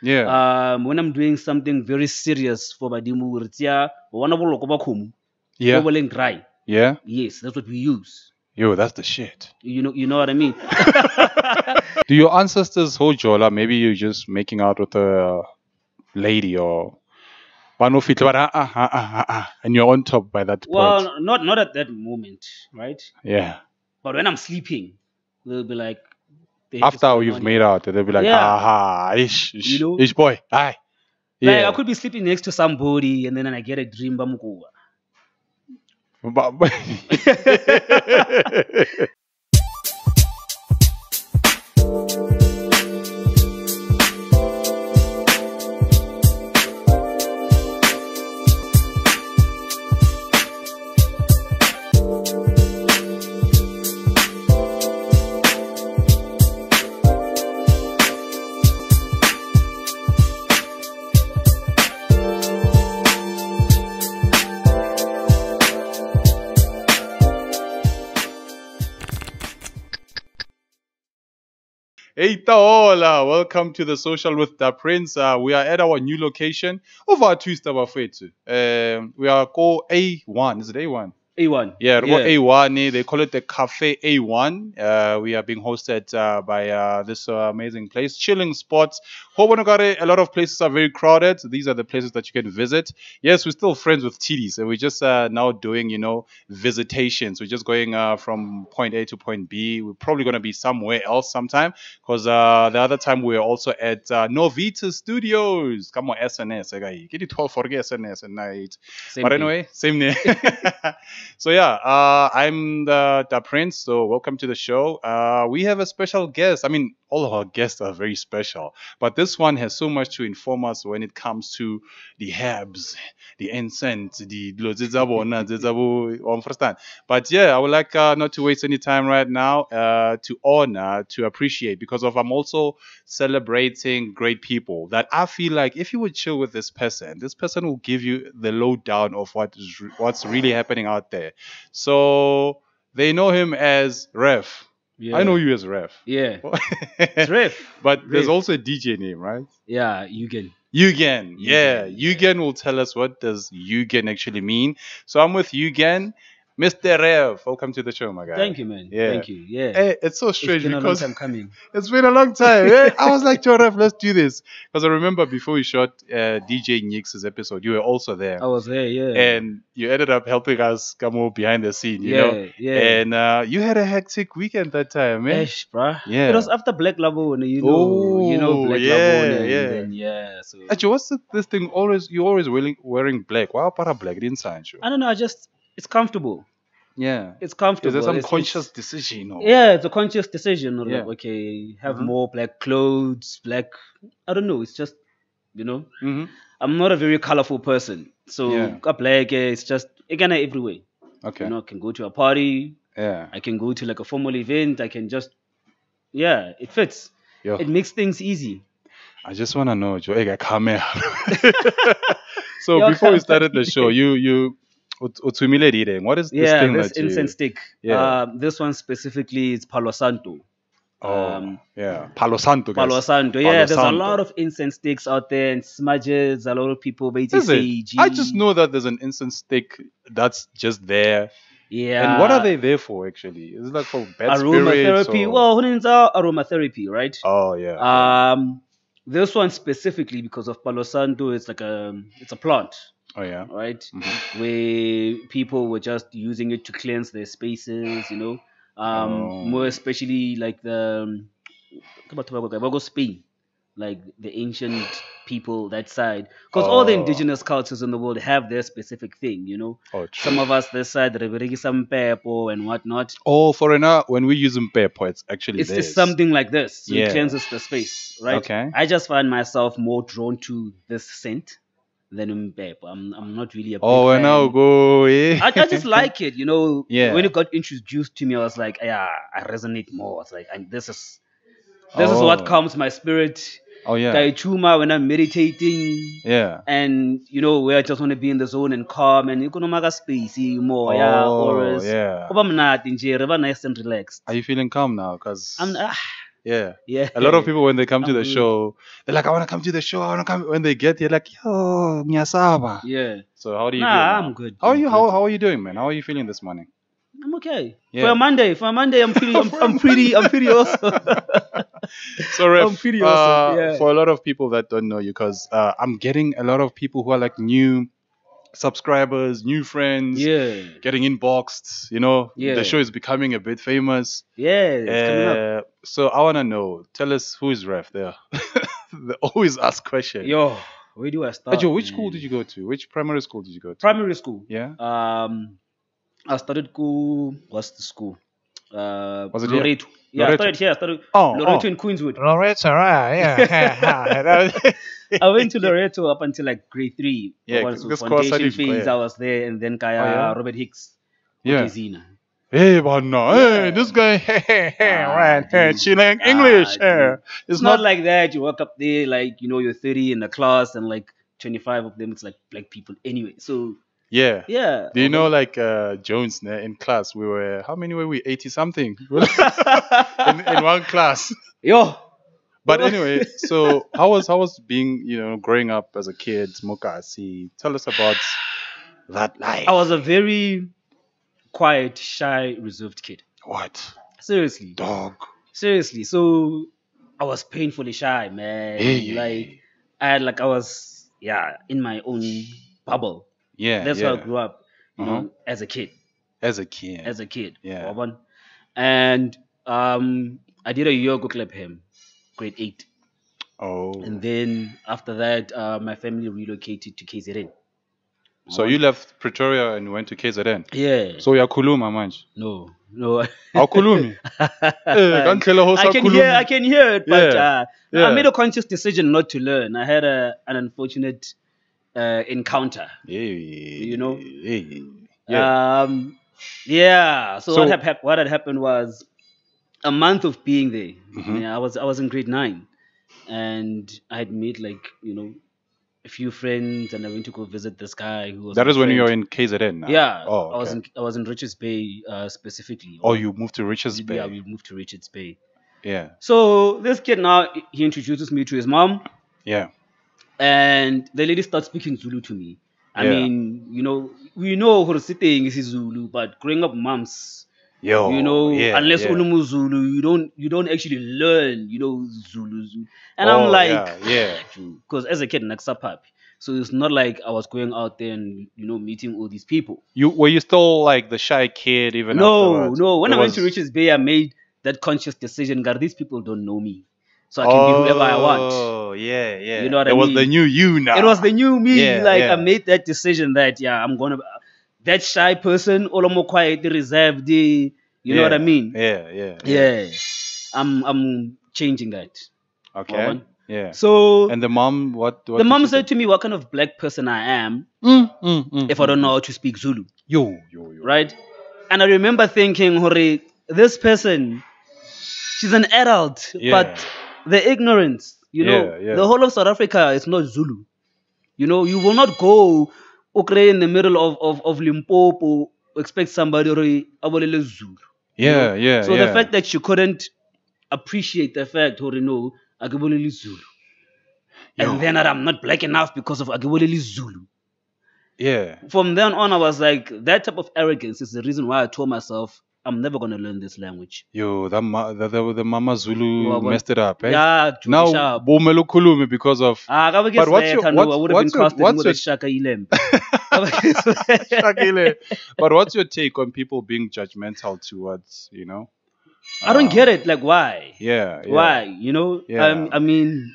Yeah. When I'm doing something very serious for Badimu, Ritia, Yeah. dry. Yeah. Yes, that's what we use. Yo, that's the shit. You know what I mean? Do your ancestors hold jola? Maybe you're just making out with a lady or and you're on top by that point. Well, not at that moment, right? Yeah. But when I'm sleeping, they'll be like, the heck is After going you've on made here? out, they'll be like, Yeah, aha, ish, you ish, know, ish boy, hi. like I Yeah. could be sleeping next to somebody, and then I get a dream, Bamukuwa. But- Hey, Taola, welcome to the Social with the Prince. We are at our new location of our two-star buffet. We are called A1. Is it A1? A1. Yeah, A1. They call it the Cafe A1. We are being hosted by this amazing place, chilling spots. Hobonogare, a lot of places are very crowded. These are the places that you can visit. Yes, we're still friends with TD, so we're just now doing, visitations. We're just going from point A to point B. We're probably going to be somewhere else sometime because the other time we were also at Novita Studios. Come on, SNS. Get it 12 for SNS at night. But anyway, same name. So yeah, I'm the Prince. So welcome to the show. We have a special guest. I mean, all of our guests are very special, but this one has so much to inform us when it comes to the herbs, the incense, the understand. But yeah, I would like not to waste any time right now. To honor, to appreciate, because I'm also celebrating great people that I feel like if you would chill with this person will give you the lowdown of what's really happening out there. So they know him as Ref. Yeah. I know you as Ref. Yeah. It's Ref. But there's Ref. also a DJ name, right? Yeah, Eugen. Eugen. Yeah. Eugen, Eugen will tell us what does Eugen actually mean. So I'm with Eugen. Mr. Rev, welcome to the show, my guy. Thank you, man. Yeah. Thank you. Yeah. Hey, it's so strange It's been because a long time coming. it's been a long time. Yeah? I was like, Joe Rev, let's do this. Because I remember before we shot DJ Nix's episode, you were also there. I was there, yeah. And you ended up helping us come over behind the scene, you know? Yeah. And you had a hectic weekend that time, man. Esh, bruh. Yeah. It was after Black Labone, Black yeah, Labone. yeah. And then, yeah. So Actually, what's this thing you're always wearing black? Why para black? Didn't sign you? I don't know, it's comfortable. Yeah. It's comfortable. Is there some It's- conscious decision? Or? Yeah, it's a conscious decision. Yeah. Like, okay, have more black clothes, black. I don't know. It's just, Mm-hmm. I'm not a very colorful person. So, Yeah. black, it's just, again, everywhere. Okay. I can go to a party. Yeah. I can go to like a formal event. I can just, it fits. Yo, It makes things easy. I just want to know, Joe. Come here. So Yo, before we come started the show, you what is this thing this that you? incense stick. Yeah. This one specifically is Palo Santo. Yeah, Palo Santo. Guys. Palo Santo. Palo Yeah, there's a Santo. lot of incense sticks out there and smudges. A lot of people Is it? sage. I just know that there's an incense stick that's just there. Yeah. And what are they there for actually? Is it like for bad spirits? Aromatherapy. Or... Well, who needs aromatherapy, right? Oh yeah. This one specifically because of Palo Santo, it's like it's a plant. Oh yeah. Right? Mhm. Where people were just using it to cleanse their spaces, more especially like the Spain, like the ancient people that side, because all the indigenous cultures in the world have their specific thing, Oh, true. Some of us this side, some pepper and whatnot. Oh, foreigner, when we use pepper, it's actually It's this. something like this. So Yeah. it cleanses the space, right? Okay. I just find myself more drawn to this scent than pepper. I'm not really a big Oh, fan. and now go. Yeah. I just like it, Yeah. When it got introduced to me, I was like, yeah, I resonate more. It's like, this is what calms my spirit. Oh yeah. Chuma when I'm meditating. Yeah. And where I just want to be in the zone and calm and you can make a space more, auras. Yeah. Nice and relaxed. Are you feeling calm now? Cause I'm Yeah. Yeah. A lot of people, when they come to I'm the good. show, they're like, I want to come to the show. I want to come. When they get here, like, yo, nyasaba. Yeah. So how do you Nah, feel now? I'm good. How are I'm you? good. How are you doing, man? How are you feeling this morning? I'm okay. Yeah. For a Monday, I'm pretty. For a I'm pretty. I'm pretty awesome. So, Ref, I'm pretty awesome. Yeah. for a lot of people that don't know you, because I'm getting a lot of people who are like new subscribers, new friends, Yeah. getting inboxed. You know, Yeah. the show is becoming a bit famous. Yeah. It's coming up. So I want to know. Tell us, who is Ref there? They always ask question. Yo, where do I start? Joe, which man? school did you go to? Which primary school did you go to? Primary school. Yeah. I started what's the school? Was it here? Loreto. Yeah, Loreto? I started here. I started Oh, Loreto in Queenswood. Loreto, right? Yeah. I went to Loreto up until like grade 3. Yeah, Once because foundation Kwasani- phase, yeah. I was there, and then Kaya yeah? Robert Hicks. Yeah. Zina. Hey, but no, hey, Yeah. this guy, right, dude. chilling English. Dude. It's It's not like that. You walk up there, like, you're 30 in the class, and like 25 of them, it's like black people anyway. So, yeah. yeah. Do you know, like Jones in class? We were, how many were we? 80 something in one class. Yo. But anyway, so how was being, growing up as a kid, Mokasi? Tell us about that life. I was a very quiet, shy, reserved kid. What? Seriously. Dog. Seriously. So I was painfully shy, man. Hey. I was in my own bubble. Yeah. That's yeah. how I grew up, as a kid. As a kid. As a kid. Yeah. Wabon. And I did a yoga club him, grade 8. Oh. And then after that, my family relocated to KZN. So you left Pretoria and went to KZN? Yeah. So you're Kuluma, manje? No. How Kulumi? I can hear it, but Yeah. I made a conscious decision not to learn. I had an unfortunate encounter. Hey. So what had happened was a month of being there. Mhm. Yeah, I was in grade 9, and I had made a few friends, and I went to go visit this guy who was. That my is when friend. you were in KZN now? Yeah. Oh, okay. I was in Richards Bay specifically. Oh, you moved to Richards Bay? Yeah, we moved to Richards Bay. Yeah. So this kid now, he introduces me to his mom, Yeah. and the lady starts speaking Zulu to me. I Yeah. mean, we know who sitting is Zulu, but growing up moms, Yo. Yeah, unless yeah. Ulumu Zulu, you don't actually learn, Zulu. And I'm like, yeah. because as a kid, Naksapap, so it's not like I was going out there and meeting all these people. Were you still like the shy kid even afterwards? No. When There I went was- to Richards Bay, I made that conscious decision. God, these people don't know me, so I can be whoever I want. Oh, yeah. You know what I It was mean? the new you now. It was the new me. Yeah, yeah. I made that decision that I'm gonna that shy person, all more quiet, reserved. You know what I mean? Yeah. I'm changing that. Okay. Waban. Yeah. So And the mom, what the did mom she said say? to me, "What kind of black person I am if I don't know how to speak Zulu?" Yo. Right? And I remember thinking, "Hore, this person, she's an adult, Yeah. but the ignorance, Yeah. the whole of South Africa is not Zulu. You will not go in the middle of Limpopo, expect somebody to abolele Zulu. Yeah. So the fact that she couldn't appreciate the fact, no, Agiboleli Zulu. Yo. And then that I'm not black enough because of Agiboleli Zulu. Yeah. From then on, I was like, that type of arrogance is the reason why I told myself, I'm never going to learn this language. Yo, the Mama Zulu Waban. messed it up, eh? Yeah, Now, Bomelo Kulumi because of. But what's your- I would have been what's your- casted what's with your- a Shaka Ilem. Shakile. But what's your take on people being judgmental towards, I don't get it. Like, why? Yeah. Why? Yeah. I mean,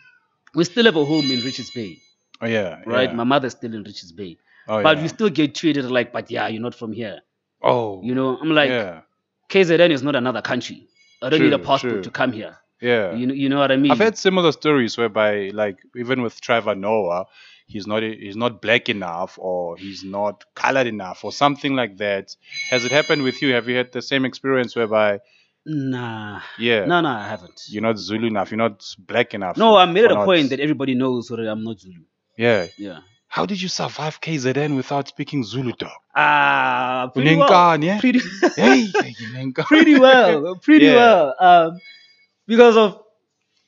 we still have a home in Richards Bay, Oh, yeah. right? Yeah. My mother's still in Richards Bay. Oh, But yeah. we still get treated like, but you're not from here. Oh. I'm like, yeah. KZN is not another country. I don't need a True, passport true. to come here. Yeah. You know what I mean? I've had similar stories whereby, like, even with Trevor Noah, he's not black enough, or he's not colored enough, or something like that. Has it happened with you? Have you had the same experience whereby, Nah. yeah, No, I haven't. you're not Zulu enough, you're not black enough? No, I made it or a not- point that everybody knows that I'm not Zulu. Yeah. Yeah. How did you survive KZN without speaking Zulu, dog? Pretty well. Unenkani, eh? Pretty, Hey, Unenka. pretty well. Pretty Yeah. well. because of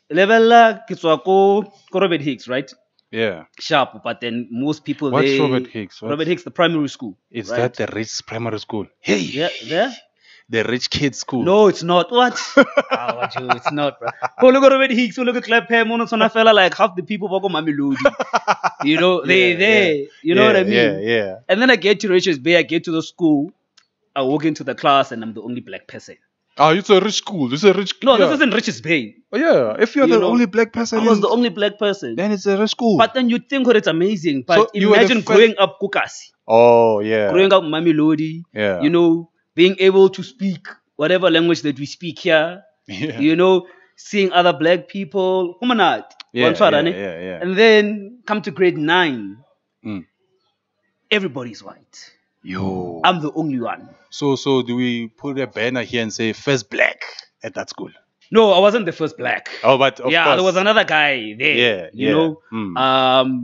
level Robert Hicks, right? Yeah. Sharp, but then most people What's Robert Hicks? Robert Hicks, the primary school. Is right? that the rich primary school? Hey. Yeah, there. The rich kids school. No, it's not. What? It's not, bro. Go look at Robert Hicks. Go look at Clap Hair. Mono fella, like half the people go Mamelodi. You know, they there. You know what I mean? Yeah. And then I get to Richards Bay. I get to the school. I walk into the class, and I'm the only black person. Oh, it's a rich school. This is a rich. No, this isn't Richards Bay. Oh, yeah. If you're the only black person, I was the only black person. Then it's a rich school. But then you think it's amazing. But So imagine growing up Kukasi. Oh, yeah. Growing up Mamelodi. Yeah. You know, being able to speak whatever language that we speak here. Yeah. You know, seeing other black people. Yeah. And then come to grade 9. Everybody's white. Yo. I'm the only one. So do we put a banner here and say first black at that school? No, I wasn't the first black. Oh, but of course. There was another guy there. Yeah, you know.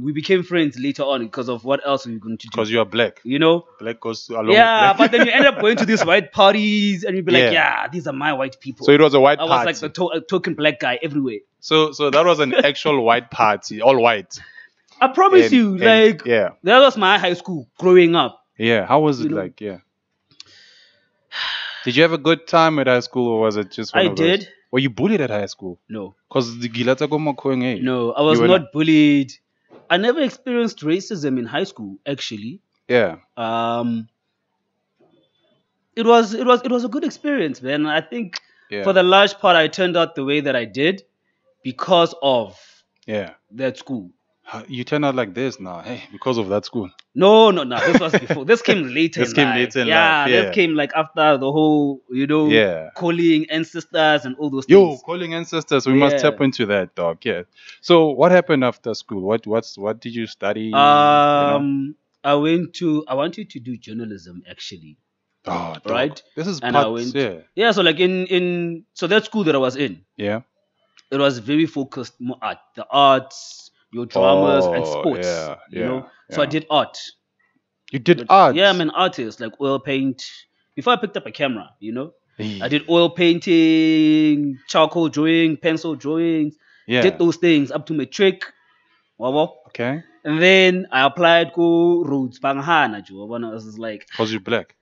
We became friends later on because of what else we were going to do. Because you are black. You know. Black goes along with black. black. But then you end up going to these white parties and you'd be like, these are my white people. So it was a white party. I was like the token black guy everywhere. So that was an actual white party, all white. I promise you, that was my high school growing up. Yeah, how was it like? Yeah. Did you have a good time at high school, or was it just one of those? did. Were you bullied at high school? No. Because the Gilata Gomakoeng. No, I was not bullied. I never experienced racism in high school, actually. Yeah. It was a good experience, man. I think for the large part I turned out the way that I did because of that school. You turn out like this now, hey, because of that school. No. This was before. This came later. This came later in life. This came like after the whole, calling ancestors and all those things. Calling ancestors. We must tap into that, dog. Yeah. So what happened after school? What did you study? I wanted to do journalism actually. Oh, dog. Right. This is and part, I went. Yeah. So like in that school that I was in. Yeah. It was very focused more at the arts. Your dramas and sports, you know. So I did art. You did art? Yeah, I'm an artist, like oil paint. Before I picked up a camera, you know, I did oil painting, charcoal drawing, pencil drawings. Yeah. Did those things up to matric. Okay. And then I applied to Rhodes Banghana. I was like, because you're black.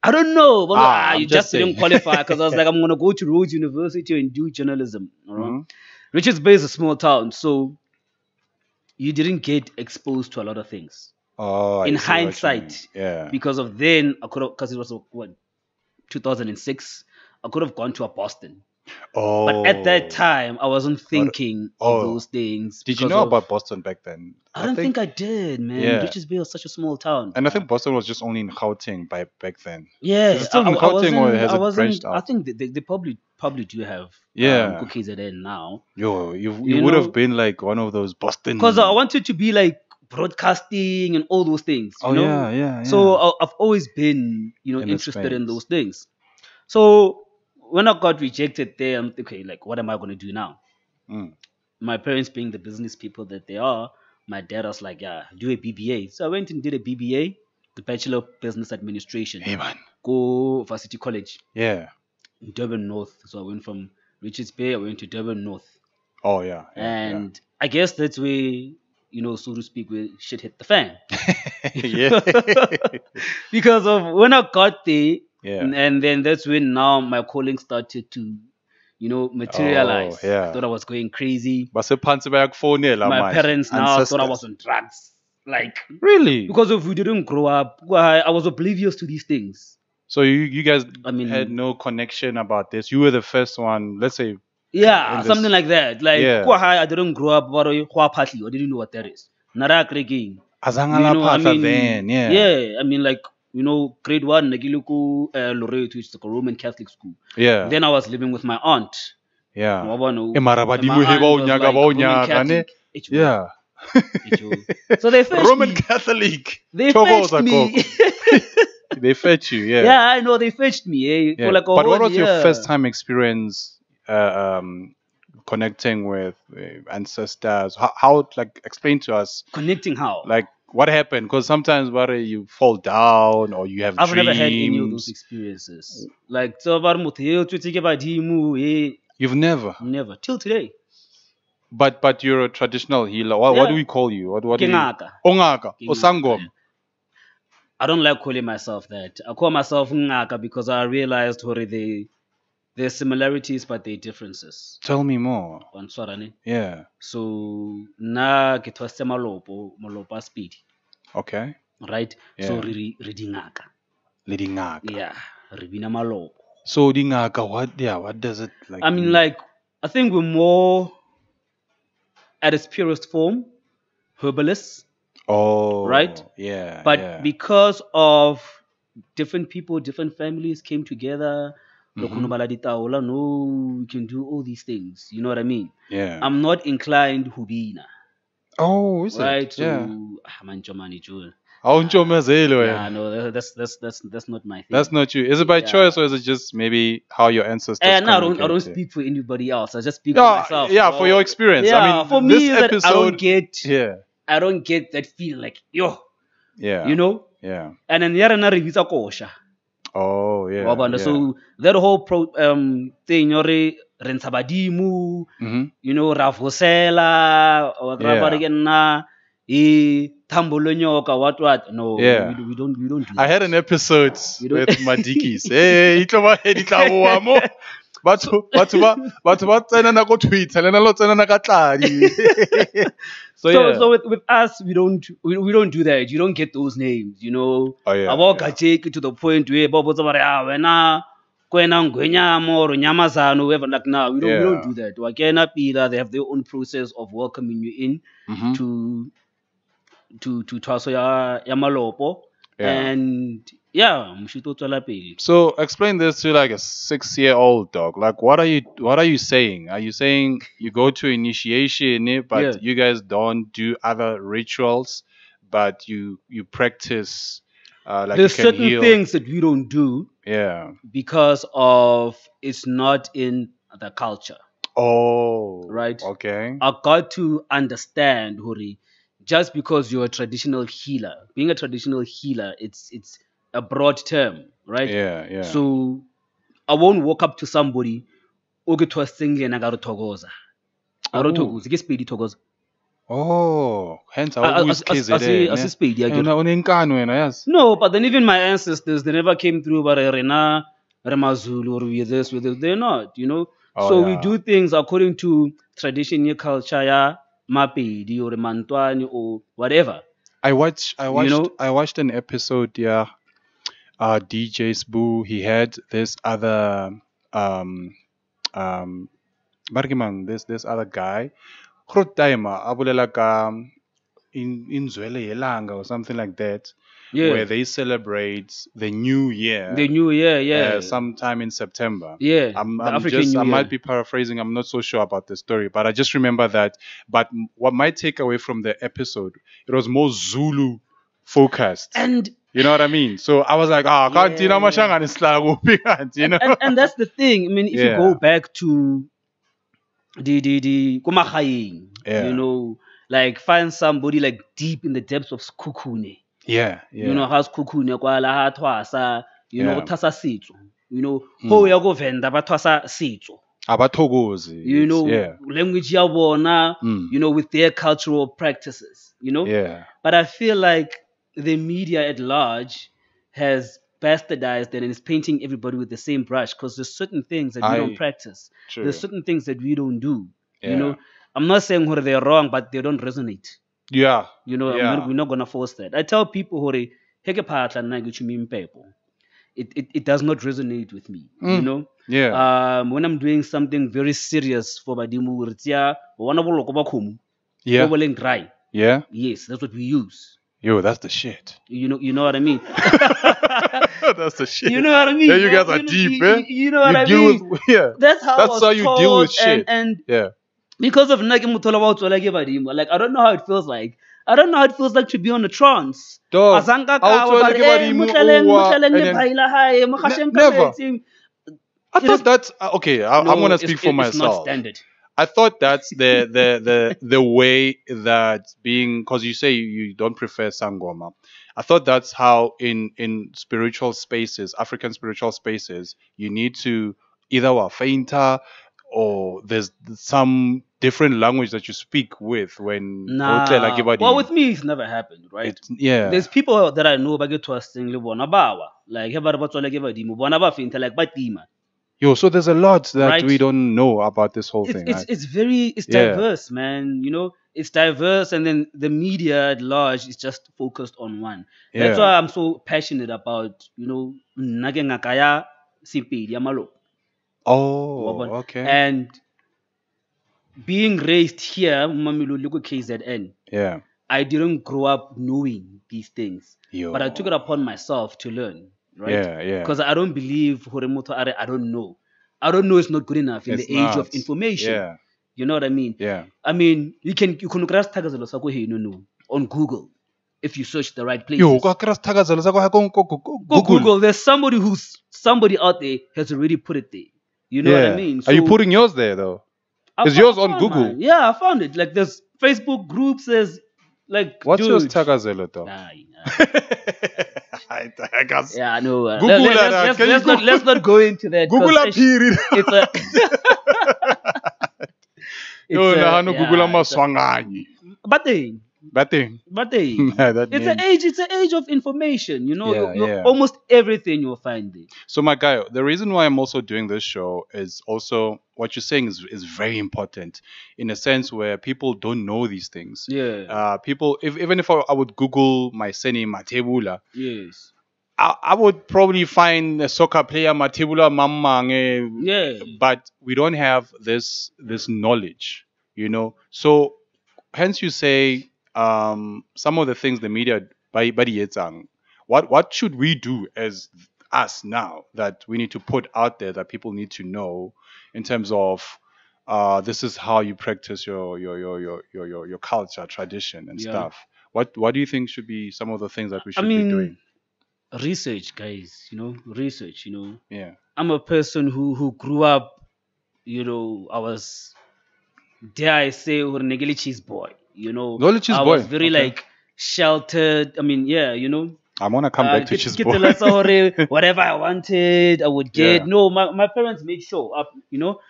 I don't know. But you just saying. didn't qualify because I was like, I'm gonna go to Rhodes University and do journalism. Richards Bay is a small town, so you didn't get exposed to a lot of things. Oh, in hindsight, because of then I could have, because it was 2006, I could have gone to a Boston. Oh, but at that time I wasn't thinking of those things. Did you know about Boston back then? I don't think I did, man. Richards Bay was such a small town, and I think Boston was just only in Gauteng back then. Yeah, is it still in Gauteng, or has it branched out? I think they probably do have cookies at end now. You would have been like one of those Boston, because I wanted to be like broadcasting and all those things. You know? Yeah. So I've always been interested in those things. So when I got rejected there, I'm thinking, like, what am I going to do now? My parents being the business people that they are, my dad was like, do a BBA. So I went and did a BBA, the Bachelor of Business Administration. Hey, man. Go Varsity College. Yeah. In Durban North. So I went from Richards Bay, I went to Durban North. Oh, yeah. And I guess that's where, so to speak, where shit hit the fan. Yeah. Because of when I got there, and then that's when now my calling started to, materialize. Oh, yeah. I thought I was going crazy. My parents now thought I was on drugs. Like, really? Because if we didn't grow up, I was oblivious to these things. So you guys had no connection about this. You were the first one, let's say. Yeah, something like that. Like, I didn't grow up, but I didn't know what that is. Then, yeah. I mean, like, grade 1, Nagiluku Loreto, which is like a Roman Catholic school. Yeah. Then I was living with my aunt. Yeah. My aunt was like Roman Catholic. Yeah. So they fetched Roman me. Catholic. They fetched me. They fetch you, yeah. Yeah, I know, they fetched me. For like but what was your first time experience connecting with ancestors? How like, explain to us. Connecting how? Like, what happened? Because sometimes whether you fall down or you have dreams. I've never had any of those experiences. Like, so you You've never. Never till today. But you're a traditional healer. What do Yeah, we call you? What do we? Kengaka. Ongaka. Kengaka, yeah. Osangom. I don't like calling myself that. I call myself Ngaka because I realized hore there's similarities but there are differences. Tell me more. Wanswarane. Yeah. So na ke thwase malopo a speed, Okay. right? So Yeah. re dingaka. Le dingaka. Yeah, re bina malopo. So dingaka, what does it like? I mean, mean? like, I think we're more at its purest form, herbalists, Oh. right? Yeah. But yeah. because of different people, different families came together, Mhm. no, we can do all these things. You know what I mean? Yeah. I'm not inclined hubina, Oh, is right? it? Yeah. So, manchomani jewel. Awunjomezelo, Yeah, yeah. no, that's not my thing. That's not you. Is it by Yeah. choice or is it just maybe how your ancestors And I communicated? don't speak for anybody else. I just speak for Yeah, myself. yeah, you for know? your experience. Yeah, I mean, for this me, is that episode. I don't get that feeling like yo, Yeah. you know. Yeah. And then yara na revisa kosha. Oh, yeah. Wabanda. yeah. So that whole thing, yore rentabadimu, Mhm. you know, ravosela, or grabarigena, tambolonyoka, what? No, Yeah. we don't do that. I had an episode We don't- with Madikis. Hey, itlawa batho ba tsena na go Twitter le na lo tsena na ka tladi. So yeah. So with us, we don't do that. You don't get those names, you know. Oh, yeah, About yeah. Gacheki to the point where Bobo Zabara, wena kwena ngwenyama or nyamazano, whatever. Like now, we don't do that. Wakena Pila, they have their own process of welcoming you in Mhm. to Twaso ya Malopo. Yeah. And yeah, Mshito Tswela pele. So explain this to like a 6-year-old dog. Like, what are you saying? Are you saying you go to initiation, but Yeah. you guys don't do other rituals, but you practice like There's you can certain heal? things that we don't do Yeah. because of it's not in the culture. Oh. Right. Okay. I got to understand, Huri, just because you're a traditional healer, being a traditional healer, it's a broad term, right? Yeah. Yeah. So I won't walk up to somebody, Ogetwa singing and I got togoza. I don't togoza. Get speedy togoza. Oh, hence I I always see speedy. yes. No, but then even my ancestors, they never came through by Rena, Remazulu, or with this. They're not, you know. Oh, So yeah. we do things according to tradition, your culture, ya Mapedi or Mantwani or whatever. I watched know? I watched an episode, yeah. DJ Spoo, he had this other Bargimang, this other guy. Groot timer, abulela ka in Zwele Yelanga or something like that. Yeah. Where they celebrate the new year. The new year, yeah. Sometime in September. Yeah. I'm African just New I Year. might be paraphrasing. I'm not so sure about the story, but I just remember that. But what my takeaway from the episode, it was more Zulu focused. And you know what I mean? So I was like, can't you know, and that's the thing. I mean, if you go back to the Kumachaying, you know, like find somebody like deep in the depths of Skukune. Yeah. You know, how's Kukune kwala ha twasa, you know, tasa setso. You know, ho ya go venda ba twasa setso. Abathokozi. You know, language ya bona, you know, with their cultural practices, you know? Yeah. But I feel like the media at large has bastardized it and is painting everybody with the same brush because there's certain things that we don't practice. True. There's certain things that we don't do. You know, I'm not saying they're wrong, but they don't resonate. Yeah. You know, we're not gonna force that. I tell people it does not resonate with me. You know? Yeah. When I'm doing something very serious for Badimu, yeah. Yeah. Yes, that's what we use. Yo, that's the shit. You know what I mean? That's the shit. You know what I mean? Yeah, you guys are deep, eh? You know what I mean? That's how you deal with shit. And yeah. Because of like I don't know how it feels like. I don't know how it feels like to be on a trance. Dog, never. I thought that's okay. I'm gonna speak for myself. It's not standard. I thought that's the way that being, because you say you don't prefer sangoma. I thought that's how in spiritual spaces, African spiritual spaces, you need to either fainter or there's some different language that you speak with when Nah, well, with me, it's never happened, right? yeah. There's people that I know ba get trusting le bona bawa. Like have ba tswala ke badimo bona ba finta like batima. Yo, so there's a lot that Right. we don't know about this whole thing. It's very diverse, man. You know, it's diverse, and then the media at large is just focused on one. That's why I'm so passionate about, you know, nagengakaya sipedi ya malo. Oh, okay. And being raised here, Mamelodi KZN. Yeah. I didn't grow up knowing these things, but I took it upon myself to learn, right? Yeah. Because I don't believe I don't know. I don't know is not good enough in the age of information. Yeah. You know what I mean? Yeah. I mean, you can on Google if you search the right places. Yo, Google. There's somebody out there has already put it there. You know what I mean? So, are you putting yours there though? Is yours on Google? Mine. Yeah, I found it. Like there's Facebook groups, there's like what's your Tagazelo though? Yeah, I know. Google let's not go into that. Google up here. It's an age of information, you know. Almost everything you'll find there. So my guy, the reason why I'm also doing this show is also what you're saying is very important in a sense where people don't know these things. People, even if I would Google my surname Matebula, yes, I would probably find a soccer player Matebula Mamang. But we don't have this knowledge, you know. So hence you say some of the things the media what should we do as us now that we need to put out there that people need to know in terms of this is how you practice your culture, tradition and stuff. What do you think should be some of the things that we should be doing? Research, guys, you know, research, you know. Yeah. I'm a person who grew up, you know, I was, dare I say, a Negeli cheese boy. You know, I was very like sheltered. I mean, yeah, you know. I'm gonna come back to cheese boy. Whatever I wanted, I would get. No, my parents made sure, you know,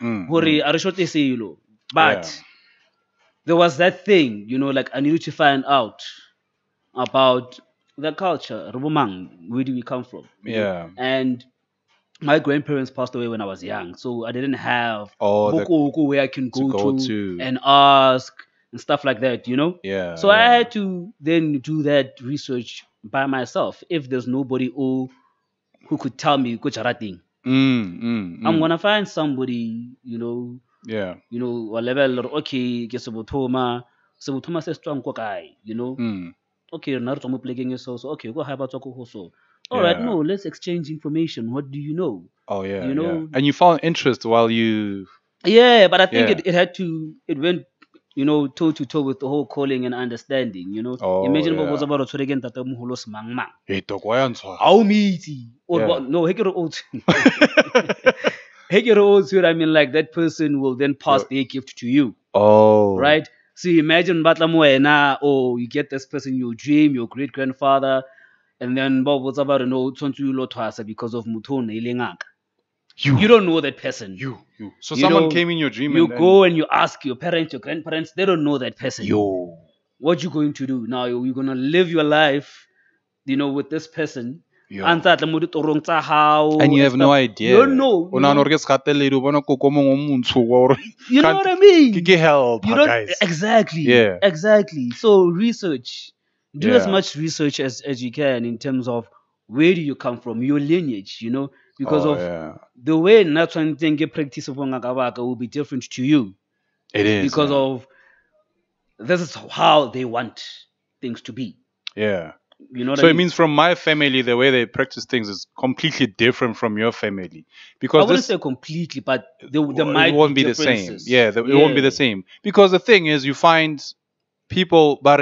but there was that thing, you know, like I needed to find out about the culture. Where do we come from? Yeah. And my grandparents passed away when I was young, so I didn't have where I can go to and ask and stuff like that, you know? Yeah. So I had to then do that research by myself. If there's nobody who could tell me I'm gonna find somebody, you know. Yeah. You know, a level okay, get Sabutoma says strong guy, you know. Okay, Naruto playing so okay, go have a talk also. All right, no, let's exchange information. What do you know? Oh yeah, you know, and you found interest while you. Yeah, but I think it went, you know, toe to toe with the whole calling and understanding. You know, imagine what was about to again that muhulos mangma. No, I mean, like that person will then pass their gift to you. Oh, right. So imagine Batlamuena, you get this person, your dream, your great grandfather. And then Bob was about to know because of Mutone Ilingak. You don't know that person. So someone came in your dream. You go and you ask your parents, your grandparents, they don't know that person. What you going to do? Now you're gonna live your life, you know, with this person. And you have no idea. You don't know. You know what I mean? Help, guys. Exactly. Yeah. Exactly. So research. Do as much research as you can in terms of where do you come from, your lineage, you know, because the way natural practice of will be different to you. It is because of this is how they want things to be. Yeah. You know what so I mean? It means from my family, the way they practice things is completely different from your family. Because I wouldn't say completely, but there might it won't be the same. Yeah, it won't be the same. Because the thing is, you find people and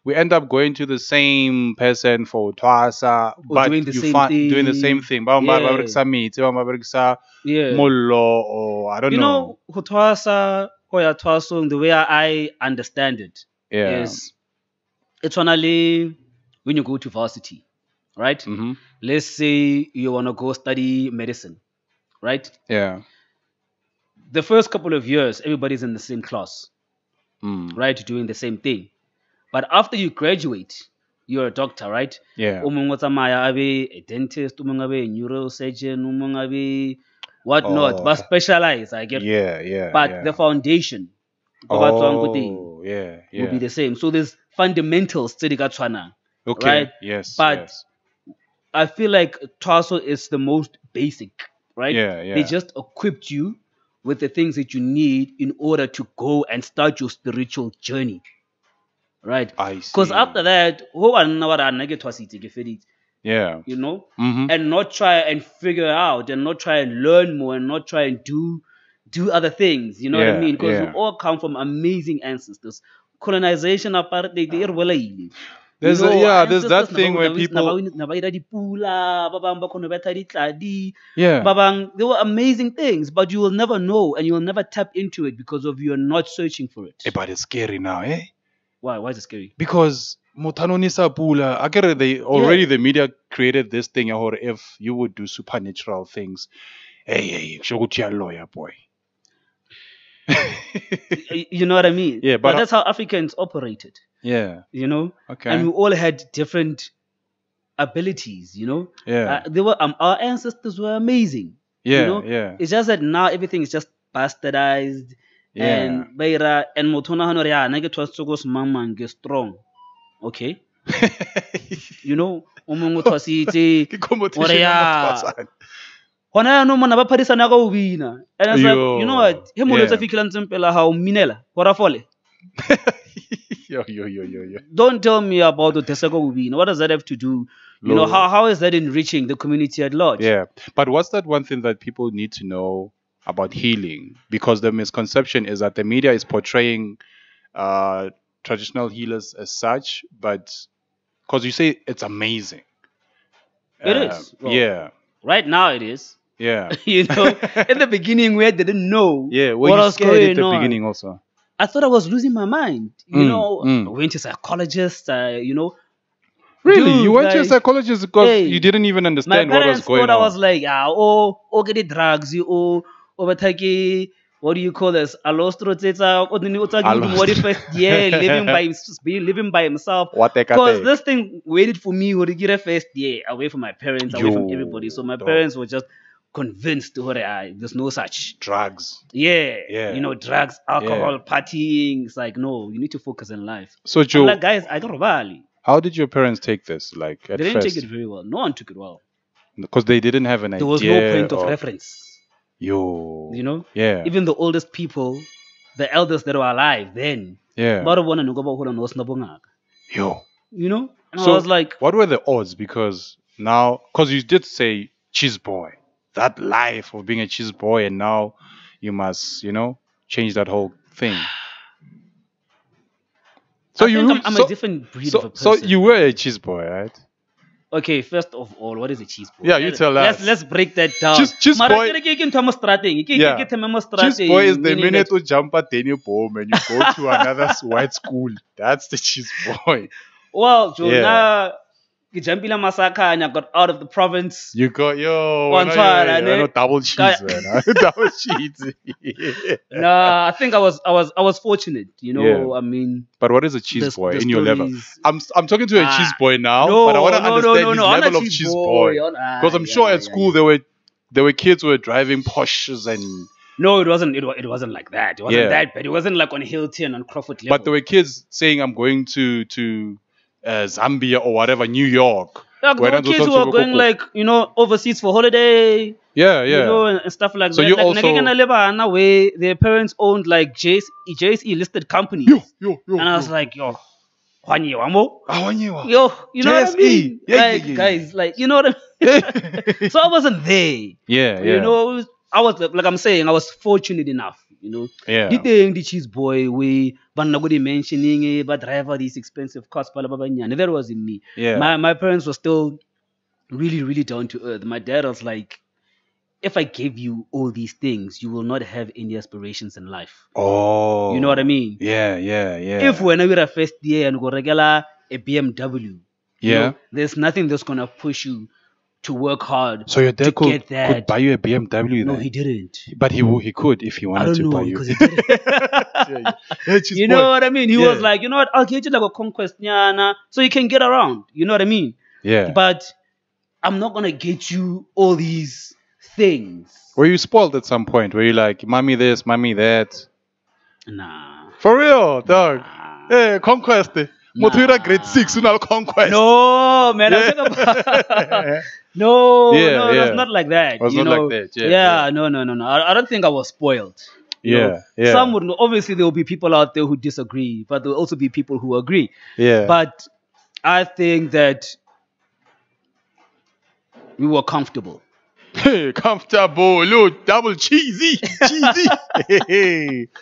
we end up going to the same person for twasa, but doing the same thing. Or I don't know. The way I understand it is it's only when you go to varsity, right? Mm-hmm. Let's say you want to go study medicine. right? Yeah. The first couple of years, everybody's in the same class, Mm. right? Doing the same thing. But after you graduate, you're a doctor, right? Yeah. Umong o tsamaya a be a dentist, umong a be a neurosurgeon, umong a be whatnot. Oh. But specialize, I get. Yeah. Yeah. But Yeah. the foundation Oh. Yeah. will be Yeah. the same. So there's fundamentals to the Gatswana, Okay. right? Yes. But Yes. I feel like Tasso is the most basic, right? Yeah. Yeah. They just equipped you with the things that you need in order to go and start your spiritual journey, right? I Because see. after that, who are now I get to Yeah. you know, Mm-hmm. and not try and figure out and not try and learn more and not try and do other things. You know what I Yeah, mean? Because we yeah. all come from amazing ancestors. Colonization apart they relay. There's there's that thing where people. Yeah. They were amazing things, but you will never know and you will never tap into it because of you are not searching for it. But it's scary now, eh? Why? Why is it scary? Because Motanonisa Pula, I get it, the media created this thing or if you would do supernatural things. Hey, Shogutia lawyer boy. You know what I mean? Yeah, but that's how Africans operated. Yeah. You know? Okay. And we all had different abilities, you know? Yeah. They were our ancestors were amazing. Yeah, you know? yeah. It's just that now everything is just bastardized. Yeah. And Beira and Motona Hanoria Negatwas Sogos Mamman get strong. Okay? You know, Omongotwasiti, Orea. And I was like, you know what? Him always a fikilan how minela, Horafole. Yo. Don't tell me about the Tesako Ubina. What does that have to do? You know, how is that enriching the community at large? Yeah. But what's that one thing that people need to know about healing? Because the misconception is that the media is portraying traditional healers as such, but because you say it's amazing. It is. Well, yeah. Right now it is. Yeah. You know, in the beginning we didn't know what was going at the beginning also. I thought I was losing my mind. You know, I went to psychologists, you know. Really? Dude, you went to a psychologist because you didn't even understand what was going on? I was like, get the drugs, what do you call this? Living by himself. Because this thing waited for me to get a first year away from my parents, away from everybody. So my parents were just convinced there's no such drugs. Yeah. You know, drugs, alcohol, partying. It's like, no, you need to focus in life. So Joe, like, guys, I got Robali. How did your parents take this? Like at they didn't first? take it very well. No one took it well. Because they didn't have an idea. There was no point of reference. You know? Yeah. Even the oldest people, the elders that were alive then. Yeah. Yo. You know? And so I was like, what were the odds? Because now, because you did say cheese boy, that life of being a cheese boy, and now you must, change that whole thing. So I'm a different breed of a person. So you were a cheese boy, right? Okay, first of all, what is a cheese boy? Yeah, you tell us. Let's break that down. Cheese boy. Cheese boy is the minute you jump at any bomb and you go to another white school. That's the cheese boy. Well, Jonah, Gijampila Masaka, and I got out of the province. You got double cheese, man. Double cheese. Nah, I think I was fortunate, I mean. But what is a cheese boy in your level? I'm talking to a cheese boy now, but I want to understand his level of cheese boy. Because I'm sure at school there were kids who were driving Porsches and. No, it wasn't. It wasn't like that. It wasn't that bad. It wasn't like on Hilton on Crawford level. But there were kids saying, "I'm going to Zambia or whatever, New York." Like, there were kids who were going overseas for holiday. Yeah. And stuff like so that. You like, also where their parents owned like JSE listed companies. And I was like, yo, you know what I mean? Guys, like, you know what I mean? So I wasn't there. Yeah. I was like I'm saying, I was fortunate enough, Yeah. The cheese boy we mentioning but driver these expensive cars, that wasn't me. Yeah. My parents were still really, really down to earth. My dad was like, if I give you all these things, you will not have any aspirations in life. Oh. You know what I mean? Yeah. If when we were first year and go regular a BMW, there's nothing that's gonna push you to work hard So your to dad get could that. buy you a BMW No, then? he didn't. But he could if he I wanted don't to know buy you. because he didn't. You know what I mean? He was like, you know what? I'll get you like a conquest, nyana, so you can get around. You know what I mean? Yeah. But I'm not gonna get you all these things. Were you spoiled at some point? Were you like, mommy this, mommy that? Nah. For real, dog. Nah. Hey, conquest. Motura grade 6, unal conquest. No, man. I'm talking about. No, that's not like that. Was not like that. No. I don't think I was spoiled. Yeah. Some would obviously there will be people out there who disagree, but there will also be people who agree. Yeah. But I think that we were comfortable. Hey, comfortable, look, double cheesy.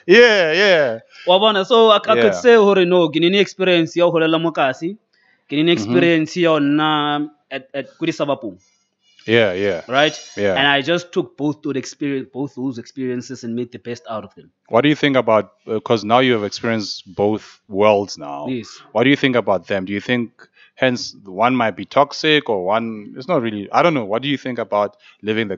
Yeah. Wabona, so I could say, no, gini experience ya holela mokasi, gini experience ya na at Kudi Sabapu. Yeah. Right? Yeah. And I just took both those experiences and made the best out of them. What do you think about, because now you have experienced both worlds now. Yes. What do you think about them? Do you think, hence, one might be toxic or one, it's not really, I don't know. What do you think about living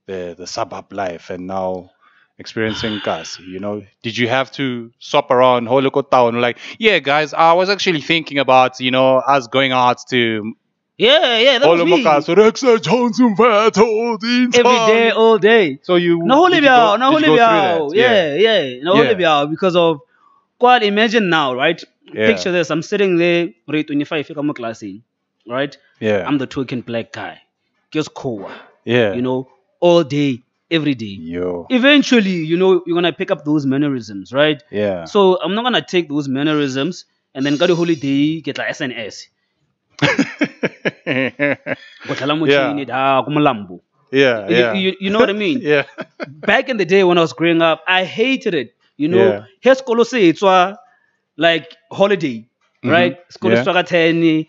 the suburb life and now experiencing Kasi? You know, did you have to swap around whole local town? Like, yeah, guys, I was actually thinking about, us going out to... Yeah, that was me. Every day, all day. So you... No, because of... God, imagine now, right? Yeah. Picture this. I'm sitting there, right, 25, right? Yeah. I'm the token black guy. Just cool. Yeah. All day, every day. Yo. Eventually, you're going to pick up those mannerisms, right? Yeah. So I'm not going to take those mannerisms and then go to holiday, get like SNS. Yeah. You know what I mean? Yeah. Back in the day when I was growing up, I hated it. It's like holiday, right? School is 10.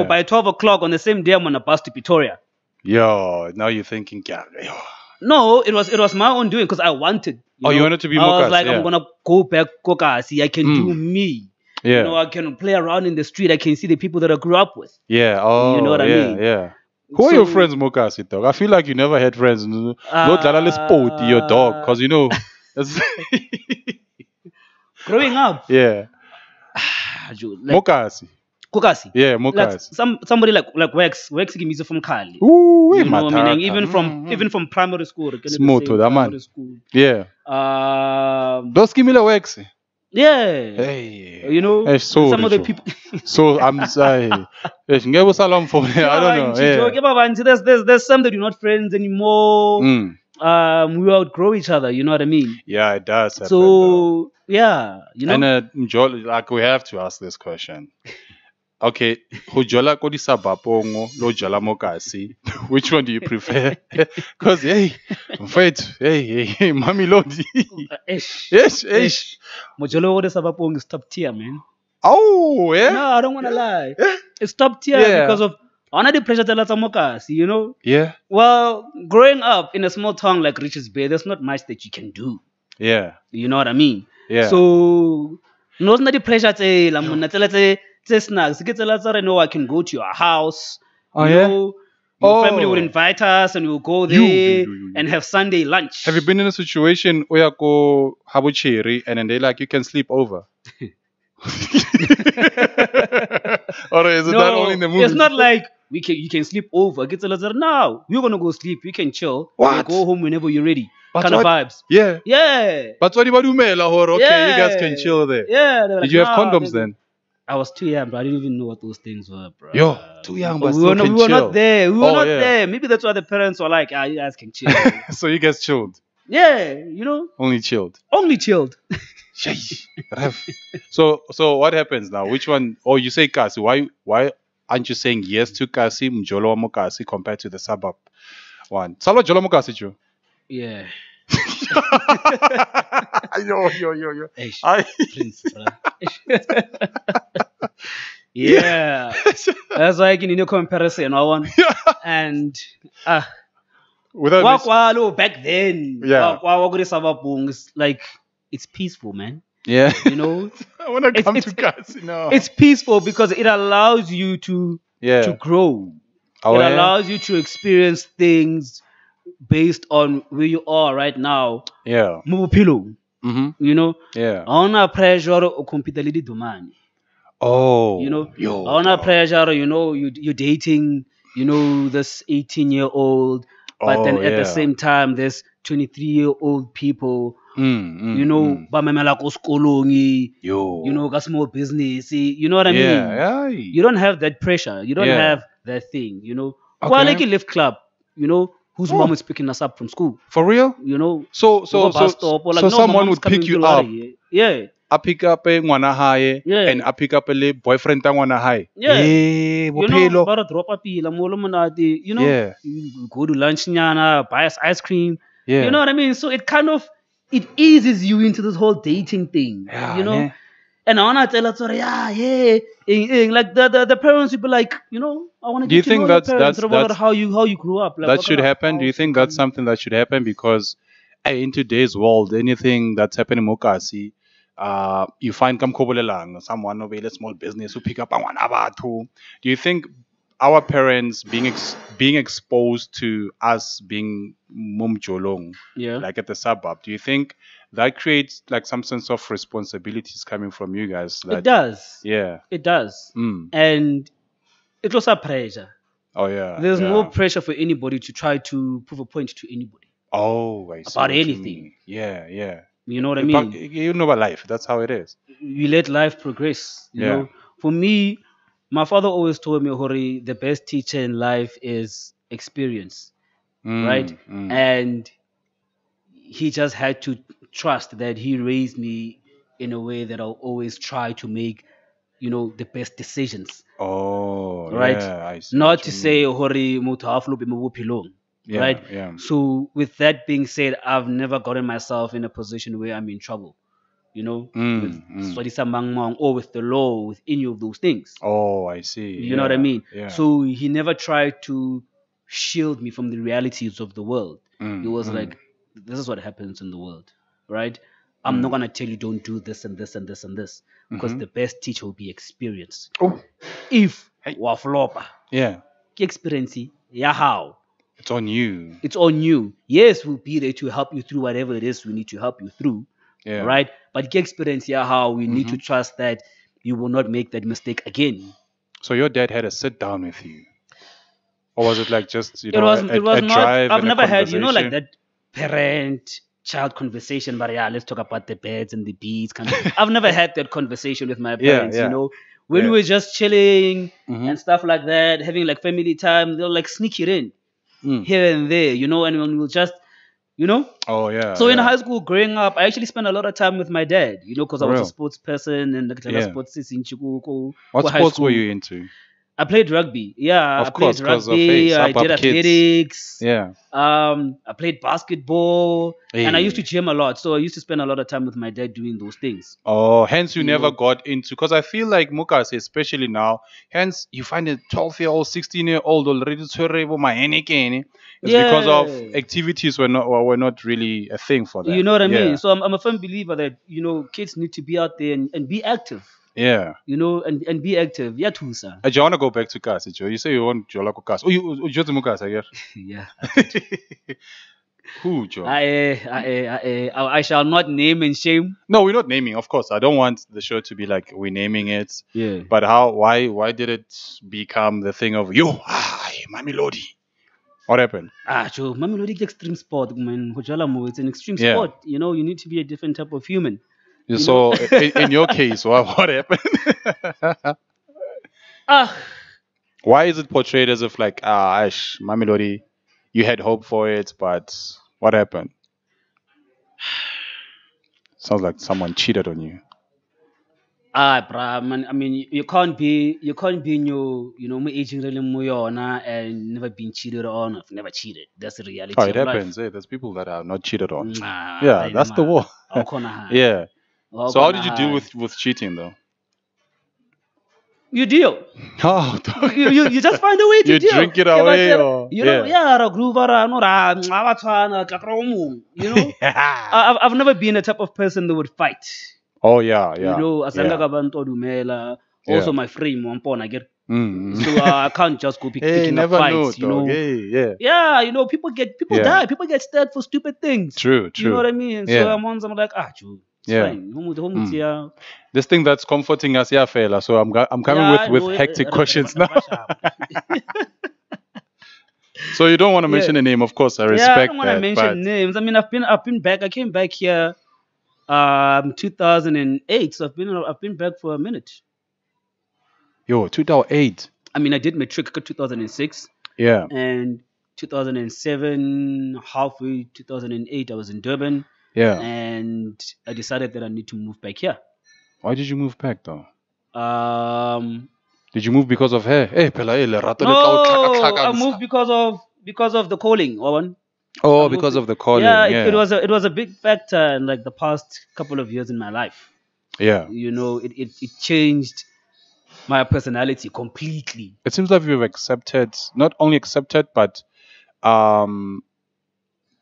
By 12 o'clock on the same day, I'm on a bus to Pretoria. Yo, now you're thinking, no, it was my own doing because I wanted. You wanted to be more. I was like, yeah. I'm gonna go back Kokasi. I can do me. Yeah. I can play around in the street. I can see the people that I grew up with. Yeah. Oh, you know what I mean? Yeah. Who are your friends, Mokasi, dog? I feel like you never had friends. No dlala sport, your dog, because growing up. Yeah. Mokasi. Kokasi. Yeah, Mokasi. Like somebody like Wex give me from Kali. Ooh, you know what I mean? Even from primary school. Smooth to that man. School. Yeah. Those give me the Wex. Yeah. Hey. Some of the people. So I'm sorry. I don't know. There's some that you're not friends anymore. We outgrow each other. You know what I mean? Yeah, it does happen. So yeah, And like we have to ask this question. Okay, which one do you prefer? Because hey, mommy lodi. Yes. Mojolo Sabapong is top tier, man. Oh yeah. No, I don't want to lie. It's top tier because of the pressure to Yeah. Well, growing up in a small town like Richards Bay, there's not much that you can do. Yeah. You know what I mean? Yeah. So no the pressure to snacks. I can go to your house. Your family would invite us and we'll go there and have Sunday lunch. Have you been in a situation where you go habuchiri and then they're like, you can sleep over? Or is it that only in the movie? It's not like you can sleep over. No, we're gonna go sleep. You can chill. What? Go home whenever you're ready. But kind of vibes. Yeah. But what about Umela? Okay, you guys can chill there. Yeah. Did you have condoms then? I was too young, but I didn't even know what those things were, bro. Yo, too young, but we were not there. We were not yeah. there. Maybe that's why the parents were like, you guys can chill. So you guys chilled? Yeah, Only chilled. Only chilled. So what happens now? Which one? Oh, you say Kasi. Why aren't you saying yes to Kasi, Mjolo Mokasi compared to the suburb one? Salo Jolo Mokasi, Joe? Yeah. Yo. Prince, yeah. That's why I can do comparison. And back then, it's like it's peaceful, man. Yeah. I want to come to Kasi now. It's peaceful because it allows you to grow. Oh, It yeah? allows you to experience things based on where you are right now. Yeah. Mubupilo, Mm-hmm. you know, Yeah. on a pressure or competitively demand. You know, Oh, yo, on a dog. pressure, you're dating, this 18-year-old, but then Oh, at the yeah. same time, there's 23-year-old people, ba memela ko sekolong, Yo. ka small business, you know what I mean? Yeah. You don't have that pressure. You don't Yeah. have that thing, Okay. Like a lift club, whose Oh, mom is picking us up from school, for real? Go So bus stop, or like, no, my someone mom's would pick coming you through. up. Yeah, I pick up a ngwana hae yeah. and I pick up a boyfriend ta ngwana hae. Yeah. Eh, bophelo. Bara drop a pila, molo monate, Yeah. you go to lunch nyana, buy us ice cream. Yeah. You know what I mean? So it eases you into this whole dating thing. Yeah, ne? And I wanna tell her, sorry, like the parents would be like, I wanna Do you get to think know your that's parents about how you grew up. Like, that what should kind of happen? Do you house think that's something that should happen? Because in today's world, anything that's happening mokasi, you find kamkobolelang, someone of a small business who pick up on abatu. Do you think our parents being exposed to us being mumjolong, Yeah. like at the suburb, do you think that creates like some sense of responsibilities coming from you guys? It does. Yeah. It does. Mm. And it was a pressure. Oh yeah. There's yeah. no pressure for anybody to try to prove a point to anybody. Oh, I see. About what you anything. mean. Yeah, yeah. You know what I mean? You know about life. That's how it is. You let life progress. You know, for me, my father always told me, Hori, the best teacher in life is experience, right? And he just had to trust that he raised me in a way that I'll always try to make, the best decisions. Oh, right? yeah, I see. Not to say, Hori, mutu haflo mo bophelong. Yeah, Right? yeah. So with that being said, I've never gotten myself in a position where I'm in trouble. With Swadisa Mangmong or with the law, with any of those things. Oh, I see. You know what I mean? Yeah. So he never tried to shield me from the realities of the world. He was like, this is what happens in the world, right? I'm not going to tell you don't do this and this and this and this, because the best teacher will be experience. Oh. If waflopa, Yeah. experience, yeah, how? It's on you. It's on you. Yes, we'll be there to help you through whatever it is we need to help you through. Yeah. Right? But experience, yeah, how we need to trust that you will not make that mistake again. So your dad had a sit down with you, or was it like just it was not. drive I've and a never had like conversation? that parent-child conversation. But yeah, let's talk about the birds and the bees. I've never had that conversation with my parents. yeah. When we were just chilling and stuff like that, having like family time, they'll like sneak it in here and there, and we'll just. Oh yeah. So in high school, growing up, I actually spent a lot of time with my dad. Because I was a sports person and sports in Chicago. What sports were you into? I played rugby. Yeah, Of course, I played rugby. I did athletics. Yeah. I played basketball, and I used to Hey. gym a lot. So I used to spend a lot of time with my dad doing those things. Oh, hence you never got into, because I feel like Mukas, especially now, hence you find a 12-year-old, 16-year-old already terrible my It's because of activities were not really a thing for them. You know what I Yeah. mean? So I'm a firm believer that kids need to be out there and be active. Yeah. And be active. Yeah, Tusa. Do you want to go back to Kasi, Joe? You say you want Jola Kasi. Oh, you just Mukas, I guess. Yeah. Who, Joe? I shall not name and shame. No, we're not naming, of course. I don't want the show to be like we're naming it. Yeah. But why did it become the thing of Mami Lodi? What happened? Joe, Mamelodi is extreme sport, man. Hojalamo, it's an extreme Yeah. sport. You need to be a different type of human. So in your case, what happened? Why is it portrayed as if like Mami Lodi, you had hope for it, but what happened? Sounds like someone cheated on you. Bruh, man. I mean, you can't be in your, aging really muyona and never been cheated on. I've never cheated. That's the reality Oh, of it life. happens. There's people that are not cheated on. Nah, Yeah, that's the war. Yeah. So how did you deal with cheating though? You deal. Oh, You just find a way to you deal. drink it away, or I've never been a type of person that would fight. Oh yeah, yeah. Asanga yeah. ka bantu dumela. Also my frame wampona get Mm. So I can't just go Hey, picking up never know, fights, you dog. know. Hey, yeah. Yeah, people Yeah. die, people get stabbed for stupid things. True, You know true. what I mean? So Yeah. I'm like, Joe, it's Yeah. fine. Mm. This thing that's comforting us, yeah, fella. So I'm coming Yeah, with I know. hectic questions now. So you don't want to Yeah, mention a name, of course. I yeah. I respect don't want to that, but mention names. I mean, I've been back. I came back here, 2008. So I've been back for a minute. yo, 2008. I mean, I did matric 2006, Yeah, and 2007, halfway 2008, I was in Durban, yeah. and I decided that I need to move back here. Why did you move back though? Um, Did you move because of her? Hey, pela, le rato le tla o no, I tlhakatlhakantsha. moved because of the calling, Owen. I Oh, moved. because of the Yeah, calling. it Yeah, was a big factor in like the past couple of years in my life. yeah. You know, it changed my personality completely. It seems like you've accepted, not only accepted, but um,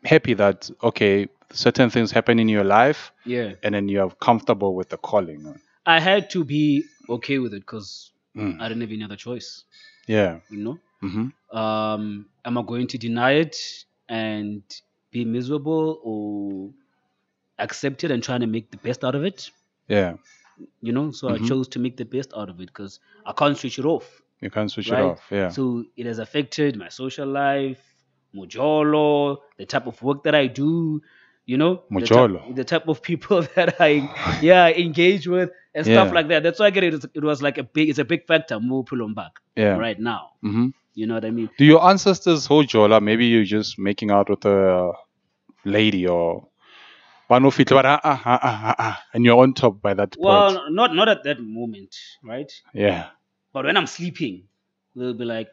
happy that okay, certain things happen in your life, Yeah, and then you're comfortable with the calling. I had to be okay with it because Mm. I didn't have any other choice. Yeah. You know, Mm-hmm. am I going to deny it and be miserable, or accept it and trying to make the best out of it? Yeah. You know, so I Mm-hmm. chose to make the best out of it because I can't switch it off, You can't switch it right? off. Yeah. So it has affected my social life, mojolo, the type of work that I do, you know, Mojolo. the type of people that I engage with and stuff Yeah. like that. That's why I get it. It was like it's a big factor more pulling back Yeah. right now. Mm-hmm. You know what I mean? Do your ancestors hold jola? Maybe you're just making out with a lady or one of it, and you're on top by that point. Well, not at that moment, right? Yeah. But when I'm sleeping, they'll be like,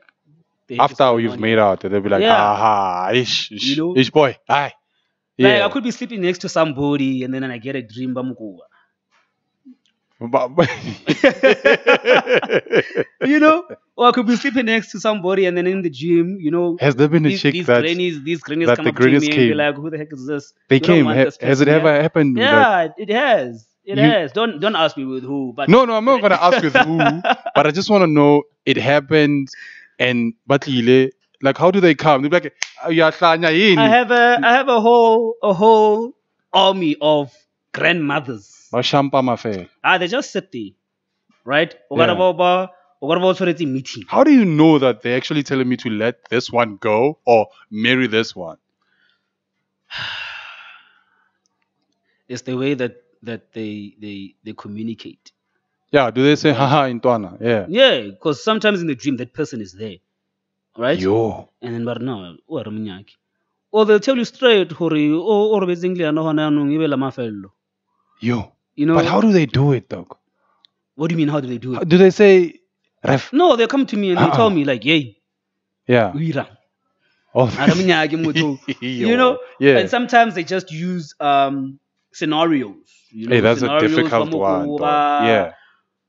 the heck is After going you've on made here? out, they'll be like, Yeah, aha, ish, you ish, know, ish boy, hi. like I Yeah. could be sleeping next to somebody and then I get a dream bamukuwa. But- You know, or I could be sleeping next to somebody and then in the gym, you know, Has there been a chick these that grannies that come the up to me greatest and be came? like, "Who the heck is this? They We don't came. want this Has person it ever here." happened that Yeah, it has. It you? has. Don't ask me with who, but No, no, I'm not gonna ask with who, but I just want to know it happened, and batlile, like how do they come? They're like, "Ah, uyahlanya yini?" I have a whole army of grandmothers. Bashampa mafela. They just sit there, right? Yeah. Ogarabo meeting. How do you know that they're actually telling me to let this one go or marry this one? It's the way that they communicate. Yeah, do they say Right. haha in Twana? Yeah. Yeah, because sometimes in the dream that person is there, right? Yo. And then but no, or they'll tell you straight, hori, or basically ano hana nung ibela mafello. Yo. You But know, how do they do it, dog? what do you mean? How do they do it? Do they say ref? No, they come to me and they tell Uh-uh. me like, "Yay, Yeah. uira." Oh. You know, Yeah. and sometimes they just use scenarios. You know, Hey, that's a scenarios difficult one, dog. Yeah.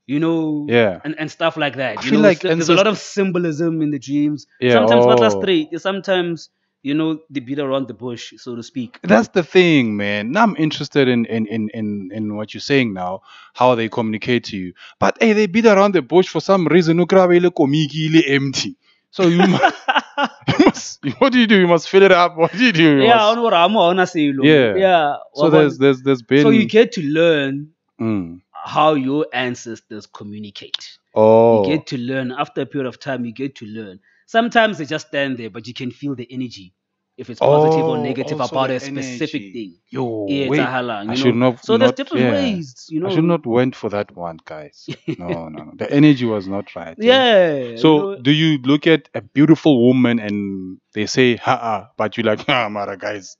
you know, Yeah. and stuff like that. I You feel know, like there's a lot of symbolism in the dreams. Yeah, Sometimes what oh. straight, sometimes you know they beat around the bush, so to speak. That's the thing, man. Now I'm interested in what you're saying now, how they communicate to you. But hey, they beat around the bush for some reason. Ukrabele komiki ile empty. So you must, what do you do? You must fill it up. What do you do? You Yeah, must- honestly, Yeah. yeah. So there's been So you get to learn Mm. how your ancestors communicate. Oh. You get to learn after a period of time. You get to learn. Sometimes they just stand there, but you can feel the energy, if it's positive or negative also about the a specific energy. thing. Yo, Yeah, it's wait. a hala, I you should know. not. So there's not- different yeah. ways, you know. I should not went for that one, guys. No. The energy was not right. Yeah. So you know. do you look at a beautiful woman and they say ha but you like mara guys.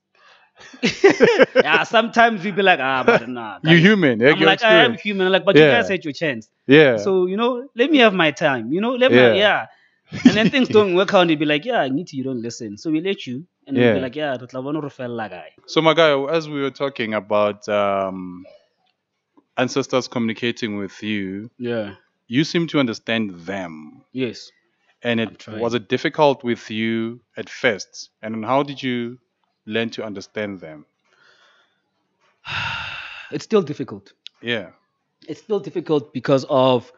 Yeah, sometimes we be like, but nah. You guys. human. I'm like, I am human. Like, but you Yeah. guys had your chance. Yeah. So, you know, let me have my time. You know, Yeah. And then things don't work out and you be like, yeah, I need to, you don't listen. So we let you. And we'll Yeah. be like, yeah, guy. So my guy, as we were talking about ancestors communicating with you, Yeah. you seem to understand them. Yes. And I'm it trying. was it difficult with you at first? And how did you learn to understand them? It's still difficult. Yeah. It's still difficult because of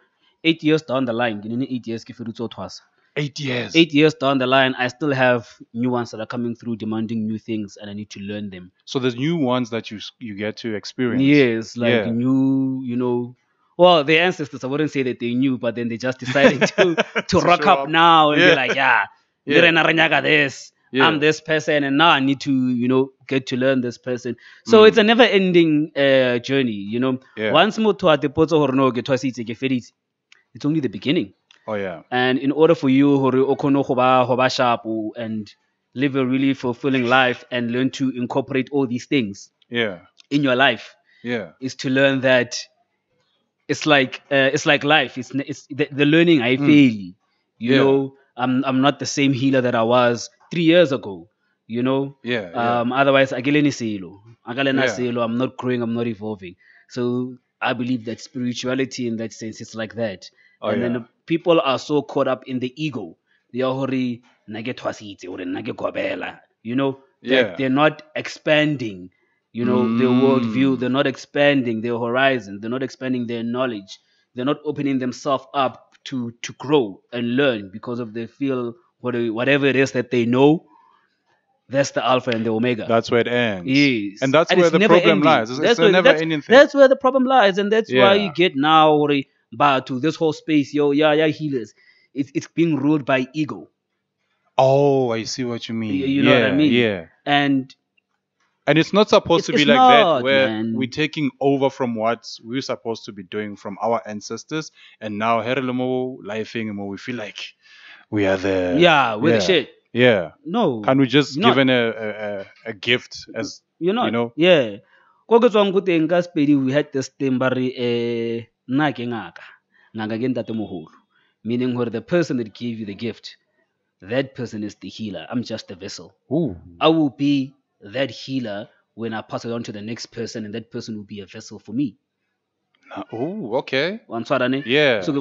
8 years down the line, 8 years ke feditse twice. 8 years. 8 years down the line, I still have new ones that are coming through demanding new things, and I need to learn them. So there's new ones that you get to experience. Yes, like Yeah. new, well, the ancestors, I wouldn't say that they knew, but then they just decided to rock show up up. now and Yeah. be like, yeah, this. Yeah. I'm this person, and now I need to, get to learn this person. So it's a never-ending journey, Yeah. Once motho a tepotse hore no ke thwasitse ke feditse, it's only the beginning. Oh yeah. And in order for you hore o kgone go ba sharp and live a really fulfilling life and learn to incorporate all these things Yeah. in your life, Yeah. is to learn that it's like life. It's the learning I fail. Yeah. I'm not the same healer that I was 3 years ago. Yeah. Otherwise, ageleni selo. Yeah. Selo. I'm not growing. I'm not evolving. So I believe that spirituality, in that sense, is like that. Oh, and yeah. then people are so caught up in the ego. They are hori nage twasitse or nage gobela. Yeah. That they're not expanding. Their worldview. They're not expanding their horizon. They're not expanding their knowledge. They're not opening themselves up to grow and learn, because of they feel whatever it is that they know. That's the alpha and the omega. That's where it ends. Yes. And that's And where it's the never problem ending. lies. It's That's a where- never ending thing. That's where the problem lies, and that's why Yeah. you get now to this whole space. Healers. It's being ruled by ego. Oh, I see what you mean. You know what I mean? Yeah. And it's not supposed to be it's like not, that, where man. we're taking over from what we're supposed to be doing from our ancestors, and now we feel like we are the we're the shit. Yeah. No. Can we just you're give not. a gift as You're not. you know? Yeah. Ko ke tswang ko teng ka Sepedi, we had this thing ba re nna ke ngaka ke ntate moholo, meaning where the person that gave you the gift, that person is the healer. I'm just a vessel. Ooh. I will be that healer when I pass it on to the next person, and that person will be a vessel for me. Oh, okay. Yeah. Yeah. So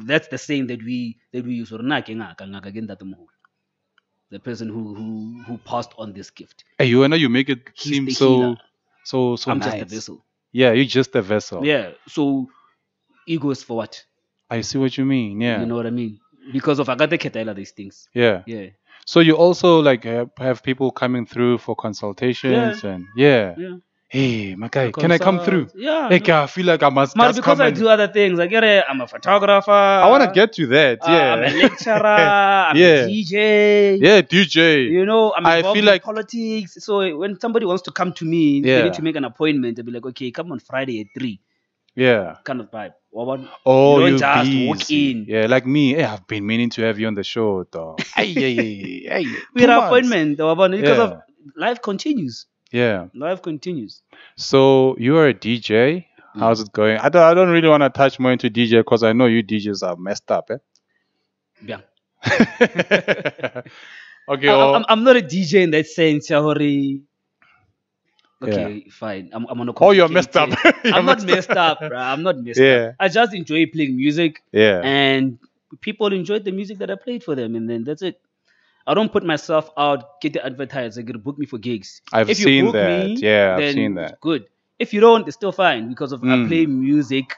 that's the saying that we use. The person who passed on this gift. Hey, you make it He's seem the so healer. so I'm nice. just a vessel. Yeah, you're just a vessel. Yeah. So ego is for what? I see what you mean. Yeah. You know what I mean? Because of agate ketela these things. Yeah. Yeah. So you also like have people coming through for consultations and yeah. Hey, my guy, can I come through? Yeah. Hey, I feel like I must But just because come I and do other things, I'm a photographer. I want to get to that. Yeah. I'm a lecturer. I'm Yeah. a DJ. Yeah, DJ. I'm I involved feel in like- politics. So when somebody wants to come to me, Yeah. they need to make an appointment. They'll be like, okay, come on Friday at 3. Yeah. Kind of vibe. Or Oh, you you don't just busy. walk in. Yeah, like me. Hey, I've been meaning to have you on the show, though. Hey. We had an appointment. Because Yeah. of life continues. Yeah. Life continues. So you are a DJ. How's it going? I don't really want to touch more into DJ because I know you DJs are messed up. Eh? Yeah. Okay. Well, I'm not a DJ in that sense. Okay, fine. I'm on a oh, you're messed up. You're I'm not messed up, bro. I'm not messed Yeah. up. I just enjoy playing music, Yeah. and people enjoyed the music that I played for them, and then that's it. I don't put myself out, get the advertiser, get to book me for gigs. I've If you seen book that. me, Yeah, I've then seen that. Good. If you don't, it's still fine because of I play music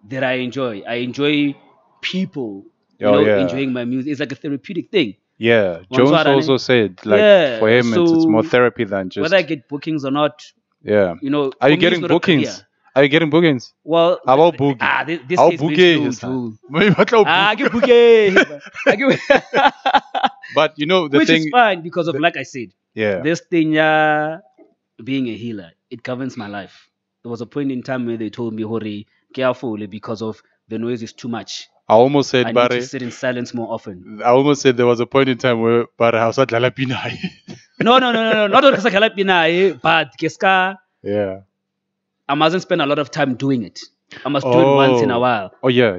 that I enjoy. I enjoy people, Oh, yeah. enjoying my music. It's like a therapeutic thing. Yeah. One Jones swara, also said like Yeah, for him it's more so therapy than just Whether I get bookings or not, yeah. you know. Are for you me, getting it's not a career. bookings? Are you getting bookings? Well, How about boogie? This How case boogie makes is no that? I get boogie. But you know the Which thing. is fine because of, like I said, Yeah. this thing, being a healer, it governs my life. There was a point in time where they told me, Hori, careful because of the noise is too much. I almost said, I need Barry. to sit in silence more often. I almost said there was a point in time where Barry House at Lalapina. No. Not only because but keska, Yeah. I mustn't spend a lot of time doing it. I must do it once in a while. Oh yeah.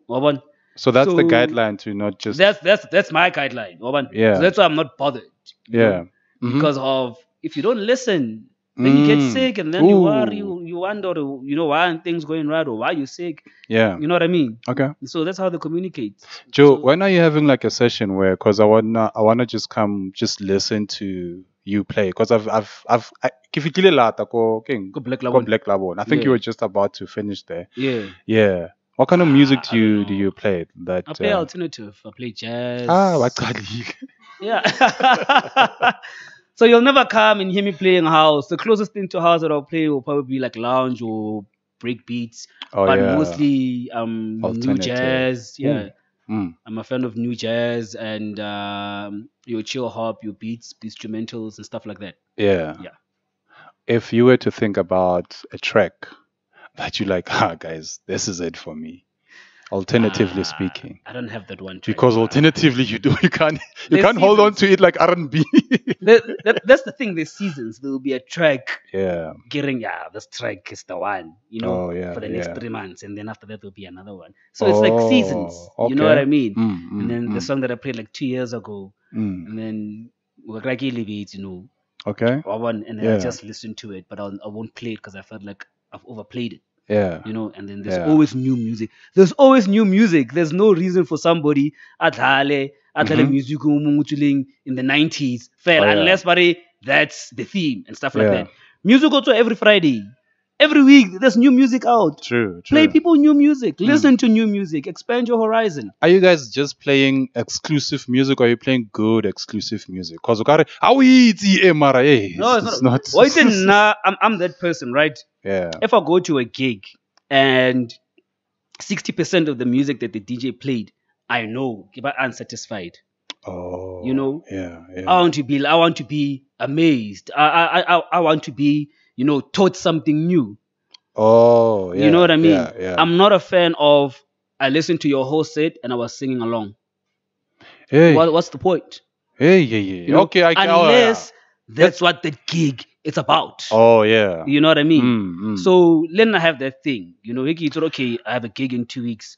Wabon. So that's the So guideline to not just That's my guideline. Wabon. Yeah. So that's why I'm not bothered. you yeah. know, Because of if you don't listen, then you get sick, and then you worry, you wonder, why aren't things going right, or why you sick. Yeah. You know what I mean? Okay. So that's how they communicate. Joe, So- when are you having like a session where? Because I wanna just come, just listen to you play. Because if you lata ko king Go Black ko Labon. Black Labon. I think you Yeah. were just about to finish there. Yeah. Yeah. What kind of music I don't do you know. play? I play alternative. I play What jazz. kind Yeah. So you'll never come and hear me playing house. The closest thing to house that I'll play will probably be like lounge or break beats, Oh but yeah, mostly new alternative. jazz. Yeah, Ooh. Mm. I'm a fan of new jazz and your chill hop, your beats, instrumentals and stuff like that. Yeah. Yeah. If you were to think about a track that you like, guys, this is it for me. Alternatively speaking, I don't have that one track. because alternatively you There's can't hold on seasons. to it like R&B. That's the thing. There's seasons. There will be a track Yeah. getting, this track is the one, Oh yeah, for the next yeah. 3 months, and then after that there'll be another one. So it's like seasons. Oh, You know what okay. I mean? Mm, And then the mm, song that I played like 2 years ago, mm. and then beats, Okay. one, and then I Yeah. just listened to it, but I won't play it because I felt like I've overplayed it. Yeah. And then there's Yeah. always new music. There's always new music. There's no reason for somebody adlale Mhm. music in the 90s fair, Oh, yeah. unless buddy, that's the theme and stuff like Yeah. that. Music also every Friday. Every week there's new music out. True. Play True. people new music. Listen to new music. Expand your horizon. Are you guys just playing exclusive music, or are you playing good exclusive music? Because no, It's not. Why then, I'm that person, right? Yeah. If I go to a gig and 60% of the music that the DJ played, I know, but unsatisfied. Oh. Yeah. Yeah. I want to be amazed. I want to be, taught something new. Oh. Yeah. You know what I mean? Yeah. I'm not a fan of I listened to your whole set and I was singing along. Hey. What's the point? Hey. Yeah. Okay. Unless that's what the gig is about. Oh yeah. You know what I mean? So then I have that thing. He thought, okay, I have a gig in 2 weeks.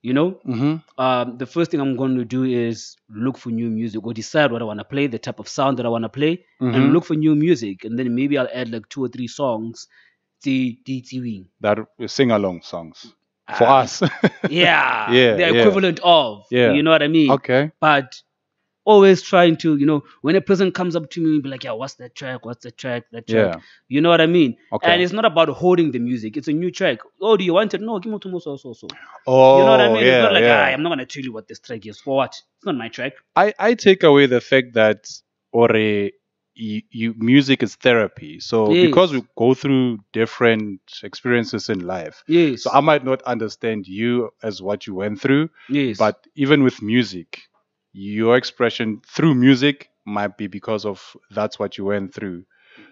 Mm-hmm. The first thing I'm going to do is look for new music or decide what I want to play, the type of sound that I want to play, and look for new music. And then maybe I'll add like 2 or 3 songs. That sing along songs for us. Yeah. Yeah. The equivalent of. Yeah. You know what I mean? Okay. But always trying to, when a person comes up to me and be like, yeah, what's that track? What's that track? That track. Yeah. You know what I mean? Okay. And it's not about holding the music. It's a new track. Oh, do you want it? No, give me to so. Oh, you know what I mean? Yeah, it's not like, yeah. I'm not going to tell you what this track is. For what? It's not my track. I take away the fact that music is therapy. So Yes. because we go through different experiences in life, Yes. so I might not understand you as what you went through, Yes. but even with music, your expression through music might be because of that's what you went through.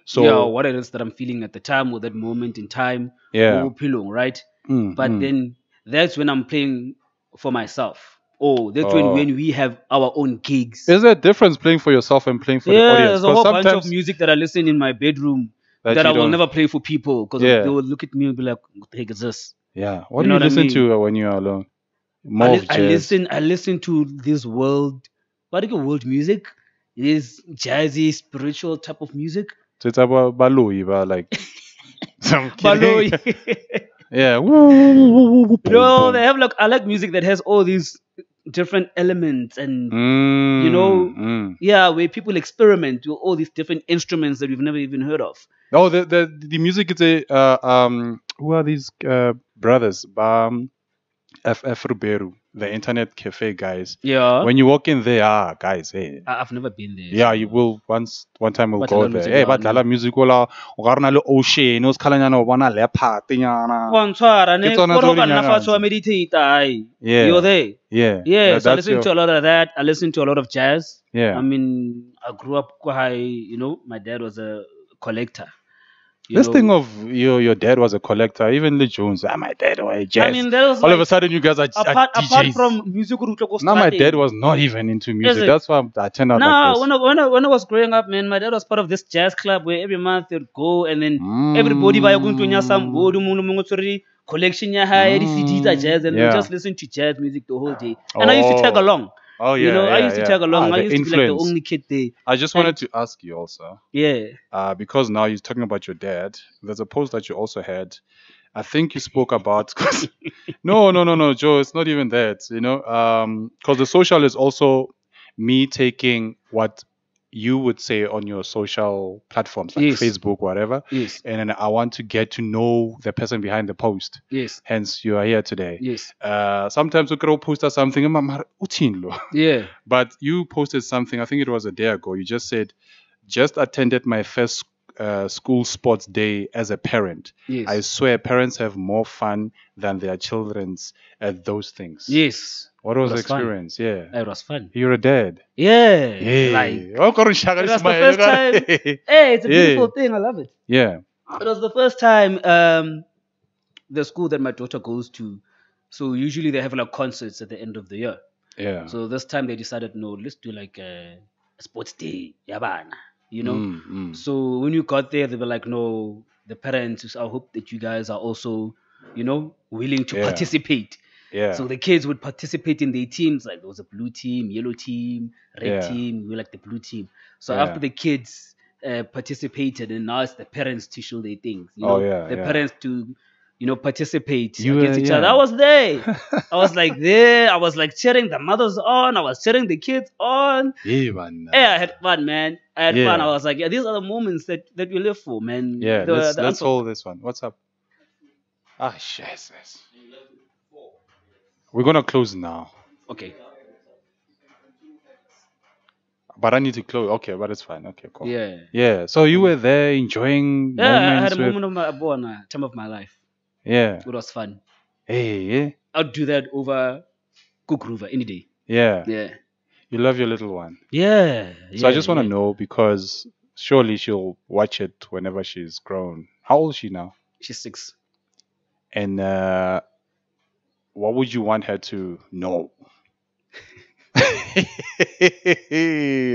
So yeah, what it is that I'm feeling at the time or that moment in time. Yeah. Right? Mm, But mm. then that's when I'm playing for myself. Oh, that's when we have our own gigs. Is there a difference playing for yourself and playing for the audience? There's a whole 'Cause bunch of sometimes music that I listen in my bedroom that that you I will don't- never play for people because Yeah. they will look at me and be like, "What the heck is this?" Yeah. What You do know you what I listen mean? to when you're alone? More of jazz. I listen to this world, world music. It is jazzy, spiritual type of music. So it's about baloi, but like I'm Baloi. kidding. Yeah. Boom, No, boom. they have I like music that has all these different elements and where people experiment with all these different instruments that we've never even heard of. Oh, the music is a who are these brothers? FF Ruberu, the internet cafe guys. Yeah. When you walk in there, guys, hey. I've never been there. Yeah, so- you will one time we'll Ba go dlala there. music Hey, wa but la music ola o garna le ocean, o skhalanyana o bona leopard nyana. Wa ntshwara, ne? Ke tsona Ko tseo re ho ka di nna nyakang fatshe wa meditate, aye. Yeah. You're there. Yeah. Yeah, so I that's listen to a lot of that. I listen to a lot of jazz. Yeah. I mean, I grew up quite high, my dad was a collector. This thing of your dad was a collector, even Lee Jones. My dad was a jazz. I mean, there was All of a sudden, you guys are apart DJs. from music. Now my dad was not even into music. it? That's why I turned out No, like this. when I was growing up, man, my dad was part of this jazz club where every month they'd go and then everybody by going to some collection ya high CDs are jazz and Yeah. we just listen to jazz music the whole day. And I used to tag along. Oh yeah. I used to tag along. I the used to be like the influence. only kid there. I just wanted to ask you also, Yeah. because now you're talking about your dad. There's a post that you also had. I think you spoke about. No, Joe. It's not even that. Because the social is also me taking what you would say on your social platforms like Yes. Facebook, whatever, Yes. and then I want to get to know the person behind the post. Yes. Hence, you are here today. Yes. Sometimes we could post something, Yeah. but you posted something. I think it was a day ago. You just said, just attended my first school sports day as a parent. Yes. I swear, parents have more fun than their children's at those things. Yes. What was It the was fun. experience? Yeah. It was fun. You're a dad. Yeah. Yeah. Like, it was it was the first time. Hey, it's a beautiful thing. I love it. Yeah. It was the first time the school that my daughter goes to. So usually they have like concerts at the end of the year. Yeah. So this time they decided, no, let's do like a sports day. Yabana. You know? So when you got there, they were like, no, the parents, I hope that you guys are also, willing to participate. Yeah. So the kids would participate in their teams. Like there was a blue team, yellow team, red team. We were like the blue team. So after the kids participated, and now it's the parents to show their things. The parents to, participate against each other. I was there. I was like there. I was like cheering the mothers on. I was cheering the kids on. Yeah, man. Yeah, I had fun, man. I had fun. I was like, these are the moments that we live for, man. Yeah, let's hold this one. What's up? Ah, yes. We're gonna close now. Okay. But I need to close. Okay, but it's fine. Okay, cool. Yeah. Yeah. So you were there enjoying moments. I had a moment of time of my life. Yeah. It was fun. Hey, yeah. I'd do that over Cook River any day. Yeah. Yeah. You love your little one. Yeah. So I just want to know, because surely she'll watch it whenever she's grown. How old is she now? She's 6. And what would you want her to know?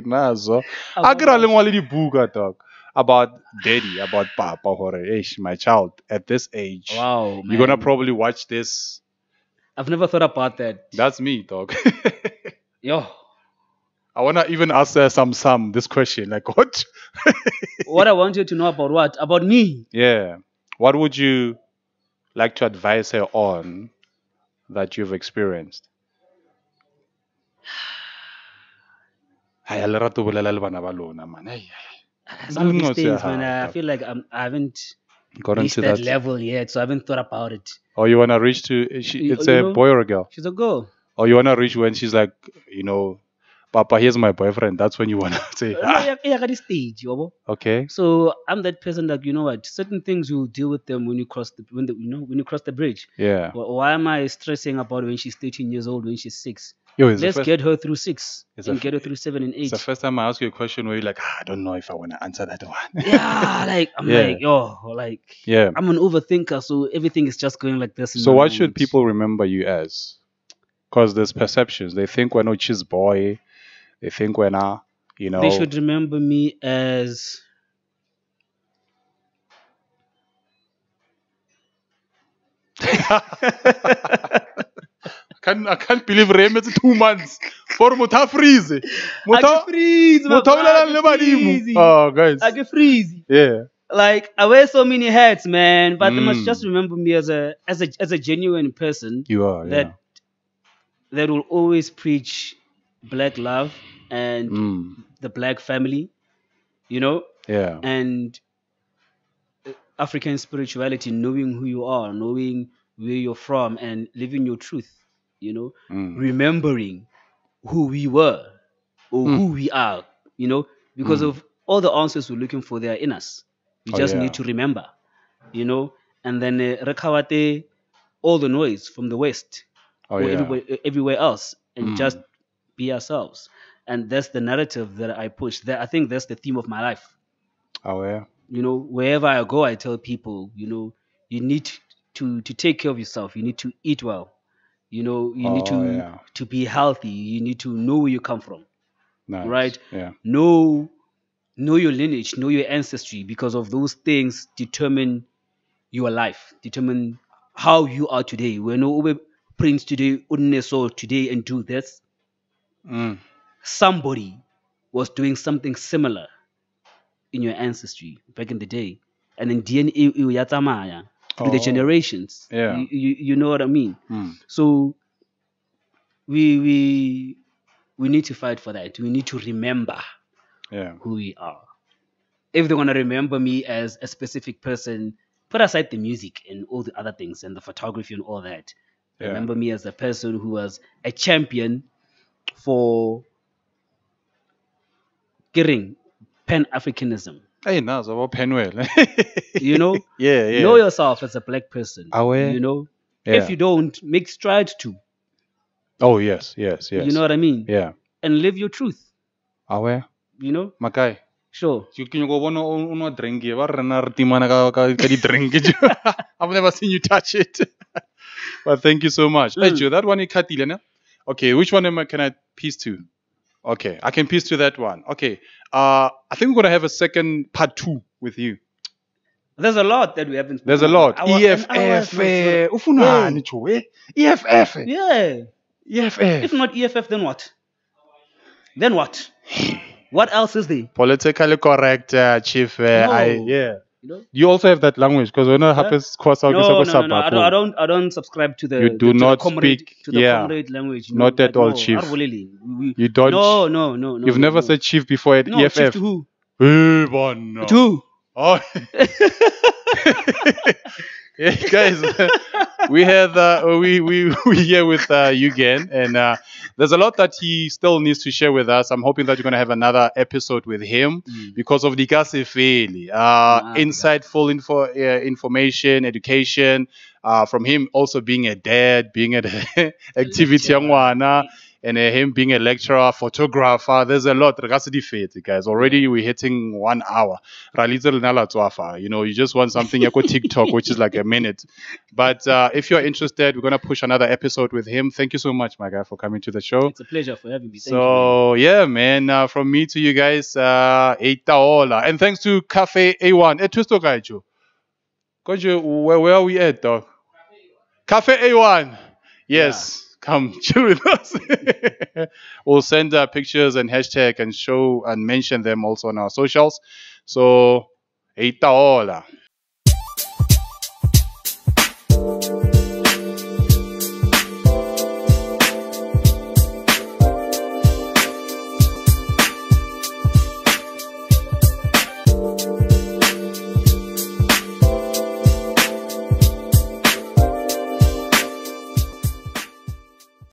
Nazo. Akira lengwa le dibuka dog about daddy, about papa, hore, my child at this age. Wow, man. You're gonna probably watch this. I've never thought about that. That's me, dog. Yo. I wanna even ask her some this question. Like what? What I want you to know about what? About me. Yeah. What would you like to advise her on that you've experienced? Some of these things, man, I feel like I haven't reached that level yet, so I haven't thought about it. Or you wanna reach to? It's a boy or a girl? She's a girl. Or you wanna reach when she's like, Papa, here's my boyfriend. That's when you wanna say. Stage, okay. So I'm that person that, you know what, certain things you'll deal with them when you cross when you cross the bridge. Yeah. Why am I stressing about when she's 13 years old, when she's 6? Yo, let's get her through 6 and get her through 7 and 8. It's the first time I ask you a question where you're like, I don't know if I want to answer that one. Yeah, like I'm like, yeah, I'm an overthinker, so everything is just going like this. So what should people remember you as? Because there's perceptions. They think we're not cheese boy. They think we're not, They should remember me as I can't believe it's 2 months for Muta freeze. Oh, guys. I get freeze. Yeah. Like I wear so many hats, man. But they must just remember me as a genuine person. You are, that will always preach black love and the black family, Yeah. And African spirituality, knowing who you are, knowing where you're from, and living your truth. Remembering who we were or who we are, because of all the answers we're looking for, they are in us. We just need to remember, and then rekawate all the noise from the West or everywhere else, and just be ourselves. And that's the narrative that I push. I think that's the theme of my life. Oh yeah. Wherever I go, I tell people, you need to take care of yourself. You need to eat well. You need to be healthy. You need to know where you come from. Nice. Right? Yeah. Know your lineage, know your ancestry, because of those things determine your life, determine how you are today. When no prince today, so today and do this. Somebody was doing something similar in your ancestry back in the day, and then DNA yatamaya through the generations. Yeah. You know what I mean? So we need to fight for that. We need to remember Yeah. who we are. If they want to remember me as a specific person, put aside the music and all the other things and the photography and all that. Yeah. Remember me as a person who was a champion for getting Pan-Africanism. Hey, nazo about Penwell. You know, Yeah, yeah. know yourself as a black person. Aware. You know, Yeah. if you don't, make strides to. Oh, yes, yes, yes. You know what I mean? Yeah. And live your truth. Aware. You know? Makai. Sure. You can go one drink. I've never seen you touch it. But thank you so much. Hey, Joe, that one you cut, okay, which one can I piece to? Okay, I can piece to that one. Okay, I think we're gonna have a second part 2 with you. There's a lot that we haven't. There's a lot. EFF. Ufunani, EFF. Yeah. EFF. If not EFF, then what? Then what? What else is there? Politically correct, Chief. No. Yeah. You know? You also have that language because when it happens, no. I don't subscribe to the. You do not comrade, speak. to the Yeah. comrade language. Not at all, Chief. You don't. No. You've never said Chief before at EFF. Chief to who? To who? Oh. Yeah, guys, we have we here with Eugen, and there's a lot that he still needs to share with us. I'm hoping that you're gonna have another episode with him because of the Gasefeli, insightful information, education, from him also being a dad, being an activity young one, and him being a lecturer, photographer. There's a lot. Guys, already we're hitting 1 hour. You know, you just want something you go TikTok, which is like a minute. But if you're interested, we're gonna push another episode with him. Thank you so much, my guy, for coming to the show. It's a pleasure for having me. Thank you, man. From me to you guys, and thanks to Cafe A1. Twisto Gaijo. Where are we at, dog? Cafe A1. Yes. Come chill with us. We'll send pictures and hashtag and show and mention them also on our socials. So, eita hola.